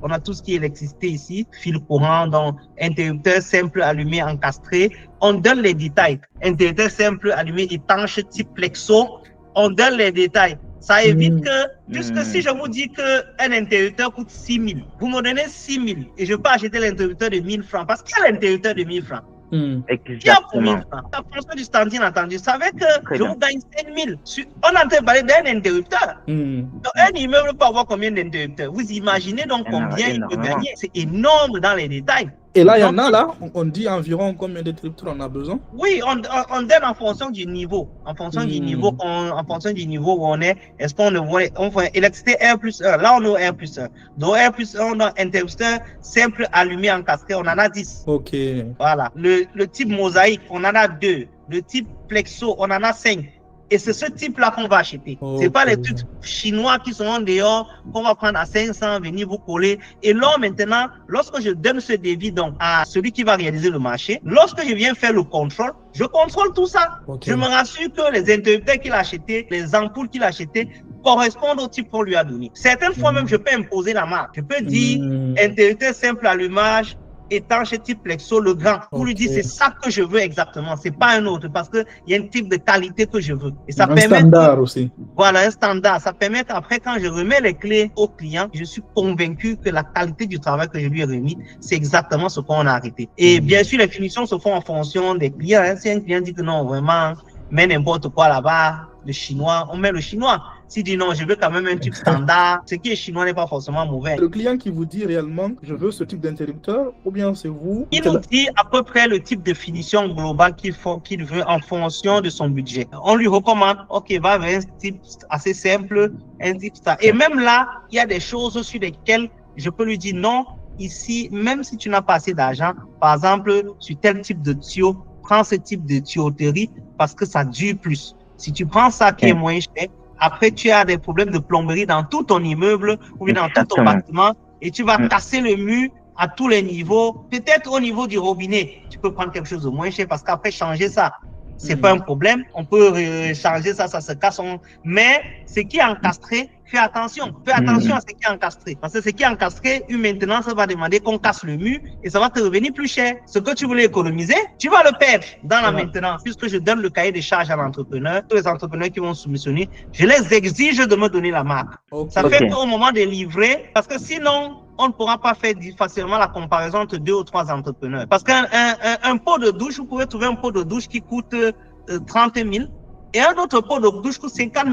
On a tout ce qui est électricité ici, fil courant, donc interrupteur simple allumé encastré. On donne les détails. Interrupteur simple allumé étanche type plexo. On donne les détails. Ça évite que, puisque si je vous dis qu'un interrupteur coûte 6 000, vous me donnez 6 000 et je peux acheter l'interrupteur de 1 000 francs parce qu'il y a l'interrupteur de 1 000 francs. Il y a pour 1 000 francs. La fonction du standing entendu, vous savez que je vous gagne 5 000. On est en train de parler d'un interrupteur. Donc, un immeuble peut avoir combien d'interrupteurs? Vous imaginez donc combien il peut gagner? C'est énorme dans les détails. Et là, il y en a là, on dit environ combien d'interrupteurs on a besoin? Oui, on donne en fonction du niveau. En fonction du niveau où on est, est-ce qu'on on fait électricité R+1. Là, on est au R+1. Donc, R+1, on a interrupteur simple allumé encastré, on en a 10. OK. Voilà. Le type mosaïque, on en a 2. de type Plexo, on en a 5. Et c'est ce type-là qu'on va acheter. C'est pas les trucs chinois qui sont dehors, qu'on va prendre à 500, venir vous coller. Et là, maintenant, lorsque je donne ce devis donc à celui qui va réaliser le marché, lorsque je viens faire le contrôle, je contrôle tout ça. Je me rassure que les interrupteurs qu'il a achetés, les ampoules qu'il a achetées, correspondent au type qu'on lui a donné. Certaines fois même, je peux imposer la marque. Je peux dire interrupteur simple allumage, étanche type Plexo, le grand, pour lui dire c'est ça que je veux exactement, c'est pas un autre, parce qu'il y a un type de qualité que je veux. Et ça permet standard aussi. Voilà, un standard. Ça permet qu'après, quand je remets les clés au client, je suis convaincu que la qualité du travail que je lui ai remis, c'est exactement ce qu'on a arrêté. Et bien sûr, les finitions se font en fonction des clients. Si un client dit que non, vraiment, mets n'importe quoi là-bas, le chinois, on met le chinois. S'il dit non, je veux quand même un type standard, ce qui est chinois n'est pas forcément mauvais. Le client qui vous dit réellement je veux ce type d'interrupteur, ou bien c'est vous? Il nous dit à peu près le type de finition globale qu'il veut en fonction de son budget. On lui recommande, ok, va vers un type assez simple, un type ça. Et même là, il y a des choses sur lesquelles je peux lui dire non, ici, même si tu n'as pas assez d'argent, par exemple, sur tel type de tuyau, prends ce type de tuyauterie parce que ça dure plus. Si tu prends ça qui est moins cher, après, tu as des problèmes de plomberie dans tout ton immeuble ou bien dans tout ton bâtiment et tu vas casser le mur à tous les niveaux. Peut-être au niveau du robinet, tu peux prendre quelque chose de moins cher parce qu'après, changer ça, c'est pas un problème. On peut changer ça, ça se casse. Mais ce qui est encastré, fais attention. Fais attention à ce qui est encastré. Parce que ce qui est encastré, une maintenance va demander qu'on casse le mur et ça va te revenir plus cher. Ce que tu voulais économiser, tu vas le perdre dans la maintenance. Puisque je donne le cahier des charges à l'entrepreneur, tous les entrepreneurs qui vont soumissionner, je les exige de me donner la marque. Ça fait qu'au moment de livrer, parce que sinon, on ne pourra pas faire facilement la comparaison entre 2 ou 3 entrepreneurs. Parce qu'un pot de douche, vous pouvez trouver un pot de douche qui coûte 30 000 et un autre pot de douche coûte 50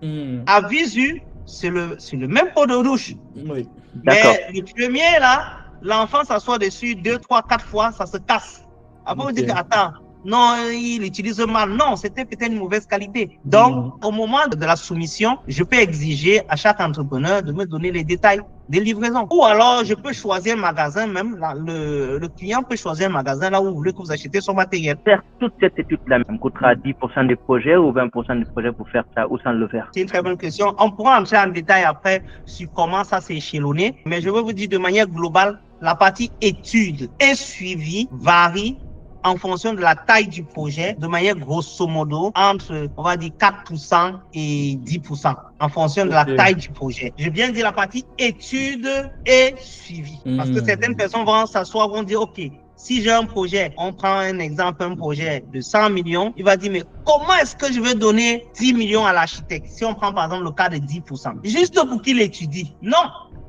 000. À visu, c'est le même pot de douche. Oui. Mais le premier, là, l'enfant s'assoit dessus 2, 3, 4 fois, ça se casse. Après, vous dites, attends, non, il utilise mal. Non, c'était peut-être une mauvaise qualité. Donc, au moment de la soumission, je peux exiger à chaque entrepreneur de me donner les détails des livraisons. Ou alors, je peux choisir un magasin même. Là, le client peut choisir un magasin là où vous voulez que vous achetez son matériel. Faire toute cette étude-là même coûtera 10% des projets ou 20% des projets pour faire ça ou sans le faire? C'est une très bonne question. On pourra entrer en détail après sur comment ça s'est échelonné. Mais je veux vous dire de manière globale, la partie étude et suivi varie en fonction de la taille du projet, de manière grosso modo, entre, on va dire, 4% et 10%, en fonction de la taille du projet. Je viens de dire la partie étude et suivi. Parce que certaines personnes vont s'asseoir, vont dire, OK, si j'ai un projet, on prend un exemple, un projet de 100 millions, il va dire, mais comment est-ce que je vais donner 10 millions à l'architecte? Si on prend par exemple le cas de 10%, juste pour qu'il étudie. Non.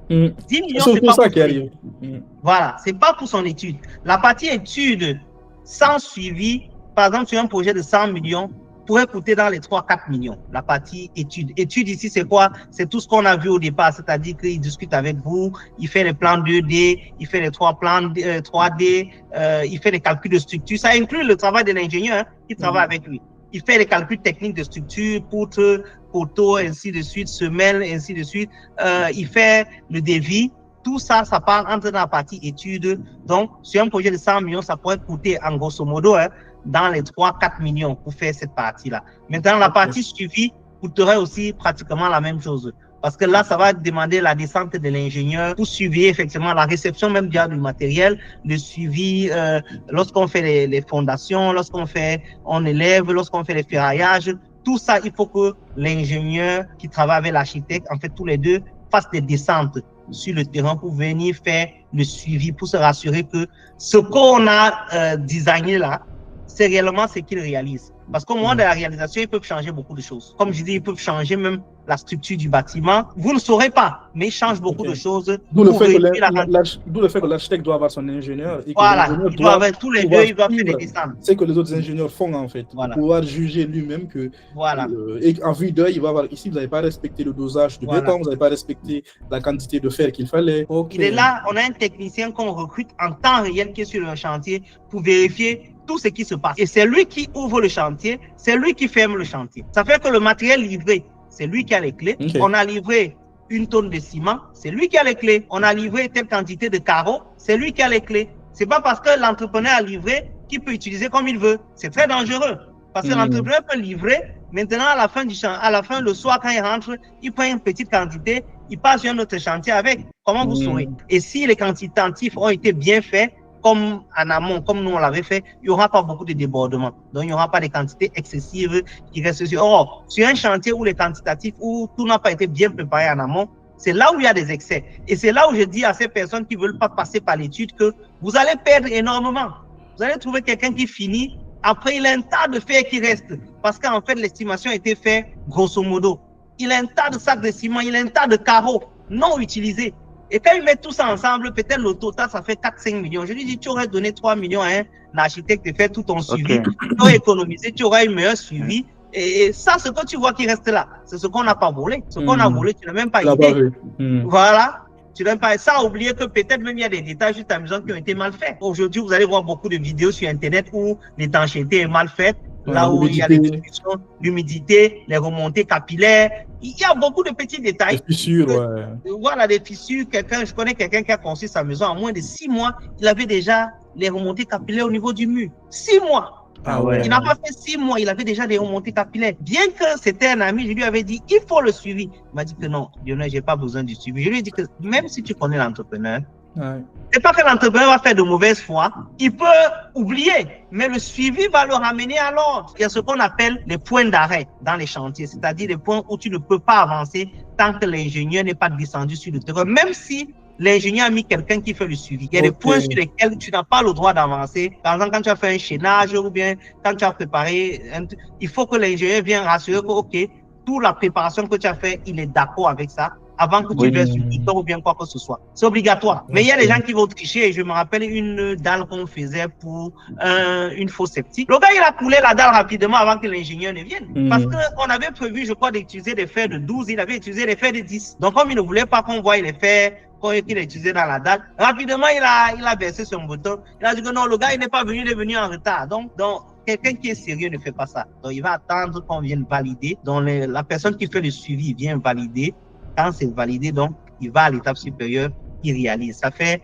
10 millions, c'est pas ça pour qui arrive. Voilà, c'est pas pour son étude. La partie étude sans suivi, par exemple, sur un projet de 100 millions, pourrait coûter dans les 3-4 millions. La partie étude. Étude ici, c'est quoi? C'est tout ce qu'on a vu au départ, c'est-à-dire qu'il discute avec vous, il fait les plans 2D, il fait les 3D, il fait les calculs de structure. Ça inclut le travail de l'ingénieur qui travaille avec lui. Il fait les calculs techniques de structure, poutres, poteaux, ainsi de suite, semelles, ainsi de suite. Il fait le devis. Tout ça, ça part entre dans la partie étude. Donc, sur un projet de 100 millions, ça pourrait coûter en grosso modo dans les 3-4 millions pour faire cette partie-là. Maintenant, la partie suivi coûterait aussi pratiquement la même chose. Parce que là, ça va demander la descente de l'ingénieur pour suivre effectivement la réception même du matériel, le suivi lorsqu'on fait les fondations, on élève, lorsqu'on fait les ferraillages. Tout ça, il faut que l'ingénieur qui travaille avec l'architecte, en fait, tous les deux, fassent des descentes sur le terrain pour venir faire le suivi, pour se rassurer que ce qu'on a designé là, c'est réellement ce qu'il réalise. Parce qu'au moment de la réalisation, ils peuvent changer beaucoup de choses. Comme je dis, ils peuvent changer même la structure du bâtiment. Vous ne saurez pas, mais ils changent beaucoup de choses. D'où le fait que l'architecte doit avoir son ingénieur. Et voilà, il doit avoir tous les deux, ils doivent faire des descentes. C'est que les autres ingénieurs font en fait, pour pouvoir juger lui-même que, et en vue d'œil, il va voir, ici vous n'avez pas respecté le dosage de béton, vous n'avez pas respecté la quantité de fer qu'il fallait. Il est là, on a un technicien qu'on recrute en temps réel qui est sur le chantier pour vérifier tout ce qui se passe. Et c'est lui qui ouvre le chantier, c'est lui qui ferme le chantier. Ça fait que le matériel livré, c'est lui qui a les clés. On a livré 1 tonne de ciment, c'est lui qui a les clés. On a livré telle quantité de carreaux, c'est lui qui a les clés. C'est pas parce que l'entrepreneur a livré qu'il peut utiliser comme il veut. C'est très dangereux. Parce que l'entrepreneur peut livrer. Maintenant, à la fin, le soir, quand il rentre, il prend une petite quantité, il passe sur un autre chantier avec. Comment vous saurez? Et si les quantitatifs ont été bien faits, comme en amont, comme nous on l'avait fait, il n'y aura pas beaucoup de débordements. Donc, il n'y aura pas de quantités excessives qui restent sur. Or, sur un chantier où les quantitatifs, où tout n'a pas été bien préparé en amont, c'est là où il y a des excès. Et c'est là où je dis à ces personnes qui ne veulent pas passer par l'étude que vous allez perdre énormément. Vous allez trouver quelqu'un qui finit. Après, il a un tas de fer qui reste. Parce qu'en fait, l'estimation a été faite grosso modo. Il a un tas de sacs de ciment, il a un tas de carreaux non utilisés. Et quand ils mettent tout ça ensemble, peut-être le total, ça fait 4-5 millions. Je lui dis, tu aurais donné 3 millions à un architecte de faire tout ton suivi. Tu aurais économisé, tu aurais un meilleur suivi. Et ça, ce que tu vois qui reste là, c'est ce qu'on n'a pas volé. Ce qu'on a volé, tu n'as même pas idée. Voilà. Tu n'as pas ça, oublier que peut-être même il y a des détails sur ta maison qui ont été mal faits. Aujourd'hui, vous allez voir beaucoup de vidéos sur Internet où l'étanchéité est mal faite, là où il y a les discussions, l'humidité, les remontées capillaires. Il y a beaucoup de petits détails. Des fissures, Voilà, des fissures. Je connais quelqu'un qui a construit sa maison en moins de 6 mois. Il avait déjà les remontées capillaires au niveau du mur. 6 mois. Il n'a pas fait 6 mois, il avait déjà des remontées capillaires. Bien que c'était un ami, je lui avais dit, il faut le suivi. Il m'a dit que non, Lionel, je n'ai pas besoin du suivi. Je lui ai dit que même si tu connais l'entrepreneur, c'est pas que l'entrepreneur va faire de mauvaise foi, il peut oublier, mais le suivi va le ramener à l'ordre. Il y a ce qu'on appelle les points d'arrêt dans les chantiers, c'est-à-dire les points où tu ne peux pas avancer tant que l'ingénieur n'est pas descendu sur le terrain, même si l'ingénieur a mis quelqu'un qui fait le suivi. Il y a des points sur lesquels tu n'as pas le droit d'avancer. Par exemple, quand tu as fait un chaînage ou bien quand tu as préparé, il faut que l'ingénieur vienne rassurer que, OK, toute la préparation que tu as fait, il est d'accord avec ça avant que tu verses sur le temps ou bien quoi que ce soit. C'est obligatoire. Mais il y a des gens qui vont tricher. Et je me rappelle une dalle qu'on faisait pour une fosse septique. Le gars, il a coulé la dalle rapidement avant que l'ingénieur ne vienne. Parce qu'on avait prévu, je crois, d'utiliser des fers de 12. Il avait utilisé des fers de 10. Donc, comme il ne voulait pas qu'on voie les fers qu'il a utilisé dans la dalle, rapidement, il a versé son bouton. Il a dit que non, le gars, il n'est pas venu, il est venu en retard. Donc quelqu'un qui est sérieux ne fait pas ça. Donc, il va attendre qu'on vienne valider. Donc, la personne qui fait le suivi vient valider. Quand c'est validé, donc, il va à l'étape supérieure, il réalise. Ça fait,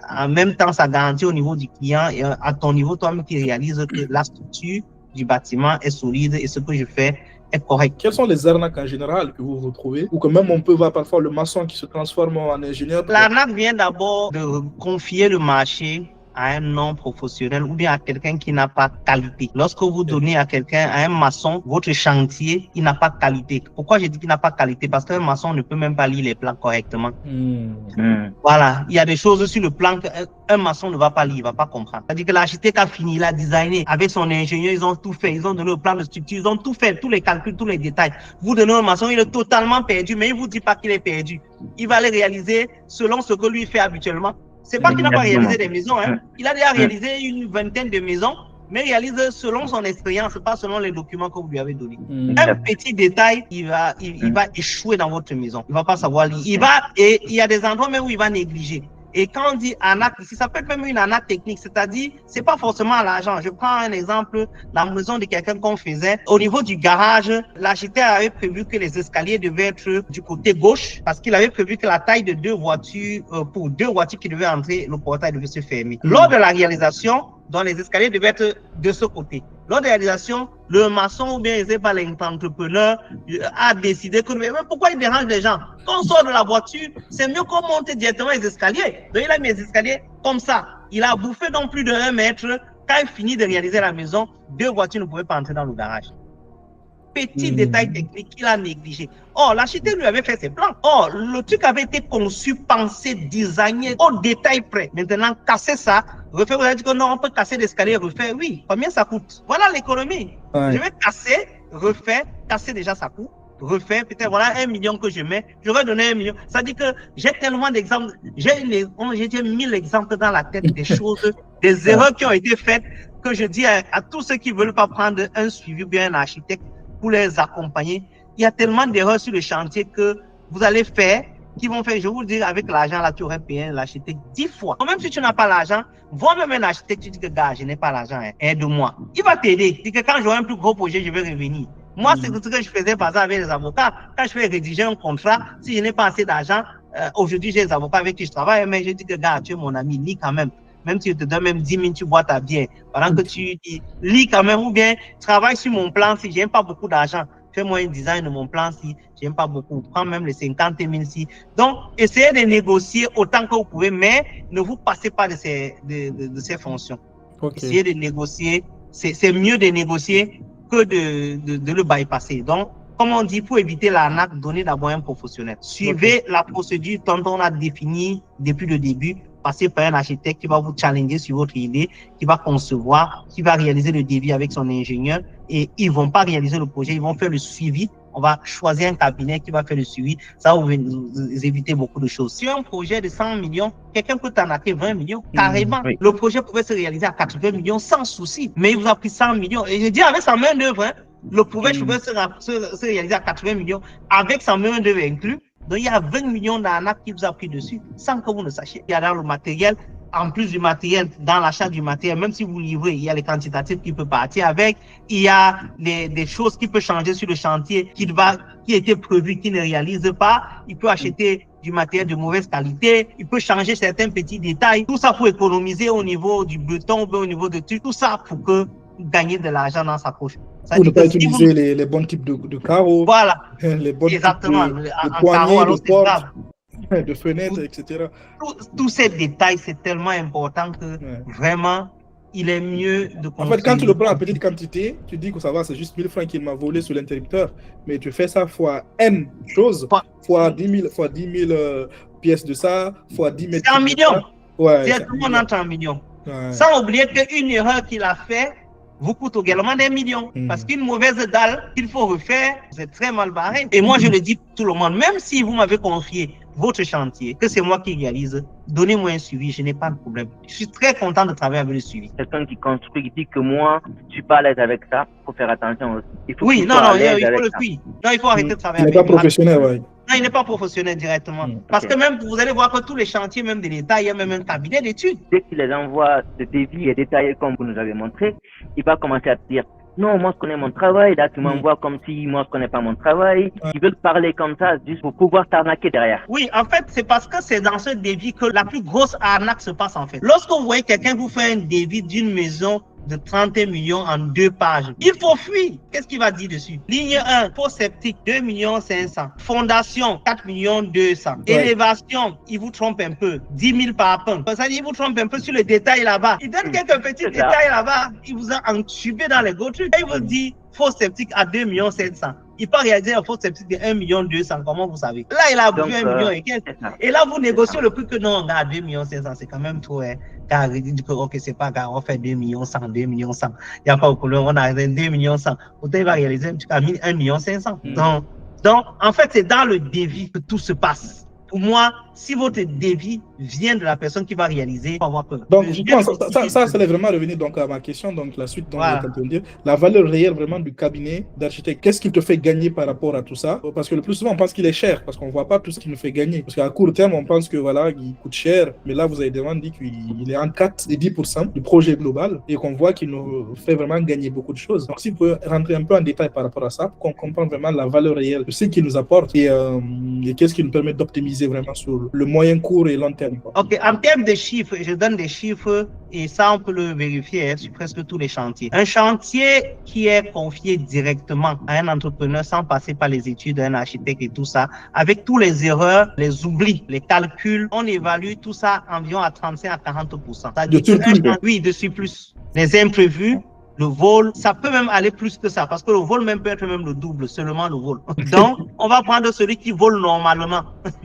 en même temps, ça garantit au niveau du client et à ton niveau, toi-même, qui réalise que la structure du bâtiment est solide et ce que je fais est correct. Quelles sont les arnaques en général que vous retrouvez ou que même on peut voir parfois le maçon qui se transforme en ingénieur? L'arnaque vient d'abord de confier le marché à un non-professionnel ou bien à quelqu'un qui n'a pas qualité. Lorsque vous donnez à quelqu'un, à un maçon, votre chantier, il n'a pas qualité. Pourquoi je dis qu'il n'a pas qualité? Parce qu'un maçon ne peut même pas lire les plans correctement. Voilà. Il y a des choses sur le plan qu'un maçon ne va pas lire, il ne va pas comprendre. C'est-à-dire que l'architecte a fini, il a designé. Avec son ingénieur, ils ont tout fait. Ils ont donné le plan de structure, ils ont tout fait, tous les calculs, tous les détails. Vous donnez au maçon, il est totalement perdu, mais il ne vous dit pas qu'il est perdu. Il va les réaliser selon ce que lui fait habituellement. C'est pas qu'il n'a pas réalisé des maisons, hein. Il a déjà réalisé une vingtaine de maisons, mais il réalise selon son expérience, pas selon les documents que vous lui avez donnés. Un petit détail, il va échouer dans votre maison. Il va pas savoir lire. Et il y a des endroits même où il va négliger. Et quand on dit arnaque ici, ça peut être même une arnaque technique, c'est-à-dire, c'est pas forcément l'argent. Je prends un exemple, la maison de quelqu'un qu'on faisait. Au niveau du garage, l'architecte avait prévu que les escaliers devaient être du côté gauche, parce qu'il avait prévu que la taille de 2 voitures, pour 2 voitures qui devaient entrer, le portail devait se fermer. Lors de la réalisation, donc les escaliers devaient être de ce côté. Lors de la réalisation, le maçon ou bien l'entrepreneur a décidé que mais pourquoi il dérange les gens? Quand on sort de la voiture, c'est mieux qu'on monte directement les escaliers. Donc il a mis les escaliers comme ça. Il a bouffé donc plus de 1 mètre. Quand il finit de réaliser la maison, 2 voitures ne pouvaient pas entrer dans le garage. Petit détail technique qu'il a négligé. Or, l'architecte lui avait fait ses plans. Or, le truc avait été conçu, pensé, designé au détail près. Maintenant, casser ça, refaire, vous avez dit que non, on peut casser l'escalier, refaire. Oui, combien ça coûte? Voilà l'économie. Je vais casser, refaire, casser déjà ça coûte. Refaire, peut-être voilà 1 million que je mets, je vais donner 1 million. Ça dit que j'ai tellement d'exemples, j'ai 1000 exemples dans la tête des choses, des erreurs qui ont été faites, que je dis à tous ceux qui ne veulent pas prendre un suivi ou bien un architecte pour les accompagner. Il y a tellement d'erreurs sur le chantier que vous allez faire, qui vont faire, je vous dis, avec l'argent, là, tu aurais payé l'architecte 10 fois. Même si tu n'as pas l'argent, vois même un architecte, tu dis que, gars, je n'ai pas l'argent, hein, aide-moi. Il va t'aider. Il dit que quand j'aurai un plus gros projet, je vais revenir. Moi, c'est ce que je faisais par exemple avec les avocats. Quand je fais rédiger un contrat, si je n'ai pas assez d'argent, aujourd'hui, j'ai des avocats avec qui je travaille, mais je dis que, gars, tu es mon ami, lis quand même. même si je te donne même 10 000, tu bois ta bière. Pendant que tu lis quand même, ou bien travaille sur mon plan si j'aime pas beaucoup d'argent. Fais-moi un design de mon plan si j'aime pas beaucoup. Prends même les 50 000 si. Donc, essayez de négocier autant que vous pouvez, mais ne vous passez pas de ces fonctions. Okay. Essayez de négocier. C'est mieux de négocier que de le bypasser. Donc, comme on dit, pour éviter l'arnaque, donnez d'abord un professionnel. Suivez la procédure dont on a défini depuis le début. Passez par un architecte qui va vous challenger sur votre idée, qui va concevoir, qui va réaliser le devis avec son ingénieur. Et ils vont pas réaliser le projet, ils vont faire le suivi. On va choisir un cabinet qui va faire le suivi. Ça va vous éviter beaucoup de choses. Sur un projet de 100 millions, quelqu'un peut t'arnaquer 20 millions, carrément. Oui. Le projet pouvait se réaliser à 80 millions sans souci, mais il vous a pris 100 millions. Et je dis avec sa main d'œuvre, hein, le projet pouvait se réaliser à 80 millions avec sa main d'œuvre inclus. Donc, il y a 20 millions d'arnaques qui vous a pris dessus sans que vous ne sachiez. Il y a dans le matériel, en plus du matériel, dans l'achat du matériel, même si vous livrez, il y a les quantitatifs qui peuvent partir avec, il y a des choses qui peuvent changer sur le chantier, qui étaient prévues, qui ne réalisent pas. Il peut acheter du matériel de mauvaise qualité, il peut changer certains petits détails. Tout ça pour économiser au niveau du béton, au niveau de tout ça pour que gagner de l'argent dans sa poche. Pour ne pas utiliser les bons types de carreaux, voilà, les bons exactement, types de poignées, de portes, de fenêtres, etc. Tous ces détails, c'est tellement important que vraiment, il est mieux de construire. En fait, quand tu le prends en petite quantité, tu dis que ça va, c'est juste 1000 francs qu'il m'a volé sur l'interrupteur, mais tu fais ça fois N choses, fois 10 000 pièces de ça, fois 10 000. C'est un million. Ouais, c'est tout le monde entre un million. Ouais. Sans oublier qu'une erreur qu'il a fait vous coûte également des millions. Parce qu'une mauvaise dalle qu'il faut refaire, c'est très mal barré. Et moi, je le dis pour tout le monde, même si vous m'avez confié votre chantier, que c'est moi qui réalise, donnez-moi un suivi, je n'ai pas de problème. Je suis très content de travailler avec le suivi. Quelqu'un qui construit, qui dit que moi, je suis pas à l'aise avec ça, il faut faire attention aussi. Il faut il faut le suivre. Non, il faut arrêter de travailler avec ça. Il n'est pas professionnel, oui. Non, il n'est pas professionnel directement. Parce que même, vous allez voir que tous les chantiers, même des détails, il y a même un cabinet d'études. Dès qu'il les envoie de devis et détaillés comme vous nous avez montré, il va commencer à te dire non, moi je connais mon travail, là tu m'envoies comme si moi je connais pas mon travail. Ils veulent parler comme ça juste pour pouvoir t'arnaquer derrière. Oui, en fait, c'est parce que c'est dans ce devis que la plus grosse arnaque se passe en fait. Lorsque vous voyez quelqu'un vous faire un devis d'une maison de 31 millions en 2 pages. Il faut fuir. Qu'est-ce qu'il va dire dessus? Ligne 1, fosse septique, 2 500 000. Fondation, 4 200 000. Élévation, il vous trompe un peu, 10 000 par pan. Ça dit, il vous trompe un peu sur le détail là-bas. Il donne quelques petits détails là-bas. Il vous a entubé dans les gros trucs. Et il vous dit, fosse septique à 2 700 000. Il peut réaliser un fosse septique de 1 200 000, comment vous savez? Là, il a bouffé 1 million et quelques. Et là, vous négociez le prix que non, on a 2 500 000, c'est quand même trop, hein. Car il dit que, ok, c'est pas grave, on fait 2 100 000, 2 100 000. Il n'y a pas de problème, on a 2 100 000. Pourtant, il va réaliser un truc à 1 500 000. Donc, en fait, c'est dans le devis que tout se passe. Pour moi, si votre devis vient de la personne qui va réaliser, il faut avoir peur. Donc, ça c'est vraiment revenir donc à ma question, donc la suite dont vous êtes en train de dire, la valeur réelle vraiment du cabinet d'architecte. Qu'est-ce qu'il te fait gagner par rapport à tout ça? Parce que le plus souvent, on pense qu'il est cher, parce qu'on ne voit pas tout ce qu'il nous fait gagner. Parce qu'à court terme, on pense que voilà, il coûte cher, mais là, vous avez vraiment dit qu'il est en 4 et 10% du projet global et qu'on voit qu'il nous fait vraiment gagner beaucoup de choses. Donc, si vous pouvez rentrer un peu en détail par rapport à ça, pour qu'on comprenne vraiment la valeur réelle de ce qu'il nous apporte et qu'est-ce qui nous permet d'optimiser vraiment sur le moyen, court et long terme. Ok, en termes de chiffres, je donne des chiffres et ça, on peut le vérifier sur presque tous les chantiers. Un chantier qui est confié directement à un entrepreneur sans passer par les études d'un architecte et tout ça, avec tous les erreurs, les oublis, les calculs, on évalue tout ça environ à 35 à 40%. De surplus? Oui, de surplus. Les imprévus, le vol, ça peut même aller plus que ça, parce que le vol même peut être même le double, seulement le vol. Donc, on va prendre celui qui vole normalement.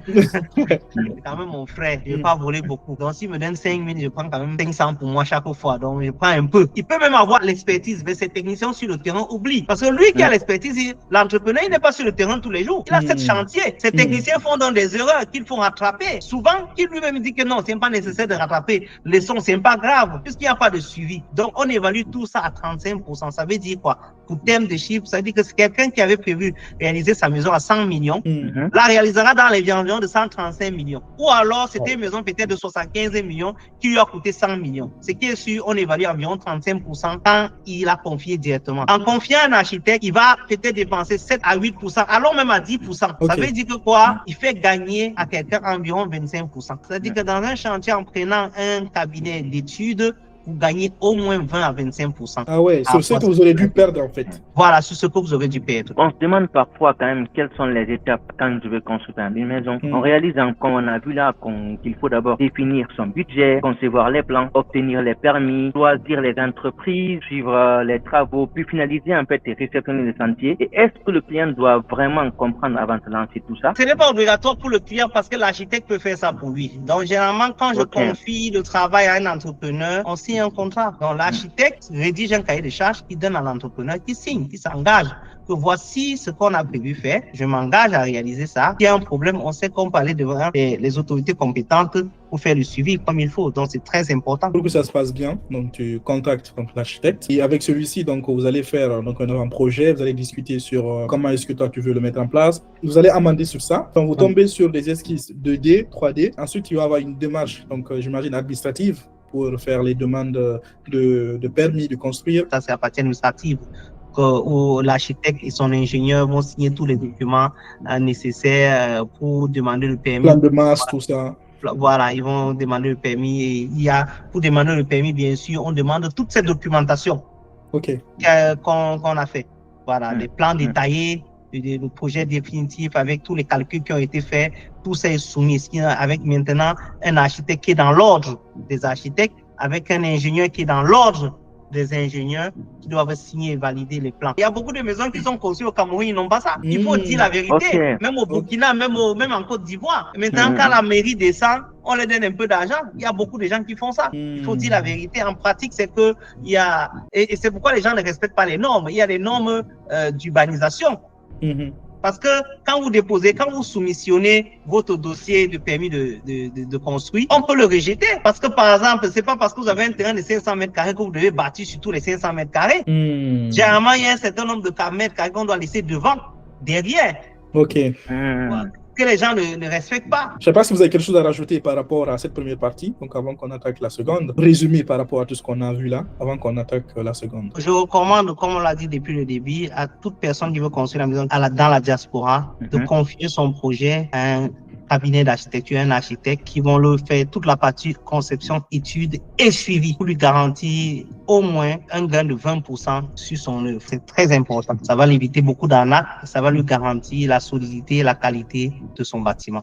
C'est quand même mon frère, je ne vais pas voler beaucoup. Donc, s'il me donne 5 000, je prends quand même 500 pour moi chaque fois. Donc, je prends un peu. Il peut même avoir l'expertise, mais ces techniciens sur le terrain oublient. Parce que lui qui a l'expertise, l'entrepreneur, il n'est pas sur le terrain tous les jours. Il a 7 chantiers. Ces techniciens font donc des erreurs qu'il faut rattraper. Souvent, qu'il lui-même dit que non, ce n'est pas nécessaire de rattraper. Les sons, ce n'est pas grave, puisqu'il n'y a pas de suivi. Donc, on évalue tout ça à 35%. Ça veut dire quoi? pour terme de chiffre, ça veut dire que c'est quelqu'un qui avait prévu réaliser sa maison à 100 millions, Mhm. la réalisera dans les environs de 135 millions. Ou alors, c'était une maison peut-être de 75 millions qui lui a coûté 100 millions. Ce qui est sûr, on évalue environ 35% quand il a confié directement. En confiant un architecte, il va peut-être dépenser 7 à 8%, alors même à 10%. Ça veut dire que quoi? Il fait gagner à quelqu'un environ 25%. C'est-à-dire que dans un chantier, en prenant un cabinet d'études, vous gagnez au moins 20 à 25%. Ah ouais, c'est ce que vous aurez dû perdre en fait. Voilà, sur ce que vous aurez dû perdre. On se demande parfois quand même quelles sont les étapes quand je veux construire une maison. On réalise, comme on a vu là, qu'il faut d'abord définir son budget, concevoir les plans, obtenir les permis, choisir les entreprises, suivre les travaux, puis finaliser en fait et réceptionner les chantiers. Et est-ce que le client doit vraiment comprendre avant de se lancer tout ça? Ce n'est pas obligatoire pour le client parce que l'architecte peut faire ça pour lui. Donc, généralement, quand je confie le travail à un entrepreneur, on signe un contrat. Donc, l'architecte rédige un cahier de charges qui donne à l'entrepreneur qui signe, qui s'engage. Que voici ce qu'on a prévu faire. Je m'engage à réaliser ça. S'il y a un problème, on sait qu'on peut aller devant les autorités compétentes pour faire le suivi comme il faut. Donc, c'est très important. Pour que ça se passe bien, donc tu contactes l'architecte. Et avec celui-ci, donc vous allez faire donc un projet, vous allez discuter sur comment est-ce que toi tu veux le mettre en place. Vous allez amender sur ça. Donc, vous tombez sur des esquisses 2D, 3D. Ensuite, il va y avoir une démarche, donc j'imagine administrative, pour faire les demandes de permis de construire. Ça, c'est la partie administrative où l'architecte et son ingénieur vont signer tous les documents nécessaires pour demander le permis. Plan de masse, tout ça. Voilà, ils vont demander le permis. Et pour demander le permis, bien sûr, on demande toute cette documentation qu'on a fait. Voilà, les plans détaillés, le projet définitif avec tous les calculs qui ont été faits, tout ça est soumis. Avec maintenant un architecte qui est dans l'ordre des architectes, avec un ingénieur qui est dans l'ordre des ingénieurs qui doivent signer et valider les plans. Il y a beaucoup de maisons qui sont conçues au Cameroun, ils n'ont pas ça. Il faut dire la vérité. Même au Burkina, même en Côte d'Ivoire. Maintenant, quand la mairie descend, on leur donne un peu d'argent. Il y a beaucoup de gens qui font ça. Il faut dire la vérité. En pratique, c'est que il y a, et c'est pourquoi les gens ne respectent pas les normes. Il y a des normes d'urbanisation. Parce que quand vous déposez, quand vous soumissionnez votre dossier de permis de construire, on peut le rejeter. Parce que, par exemple, c'est pas parce que vous avez un terrain de 500 mètres carrés que vous devez bâtir sur tous les 500 mètres carrés. Généralement, il y a un certain nombre de mètres carrés qu'on doit laisser devant, derrière. Voilà. Que les gens ne respectent pas. Je ne sais pas si vous avez quelque chose à rajouter par rapport à cette première partie, donc avant qu'on attaque la seconde. Résumé par rapport à tout ce qu'on a vu là, avant qu'on attaque la seconde. Je recommande, comme on l'a dit depuis le début, à toute personne qui veut construire la maison dans la diaspora, de confier son projet à un cabinet d'architecture, un architecte qui vont le faire toute la partie conception, étude et suivi pour lui garantir au moins un gain de 20% sur son œuvre. C'est très important. Ça va l'éviter beaucoup d'arnaques, ça va lui garantir la solidité et la qualité de son bâtiment.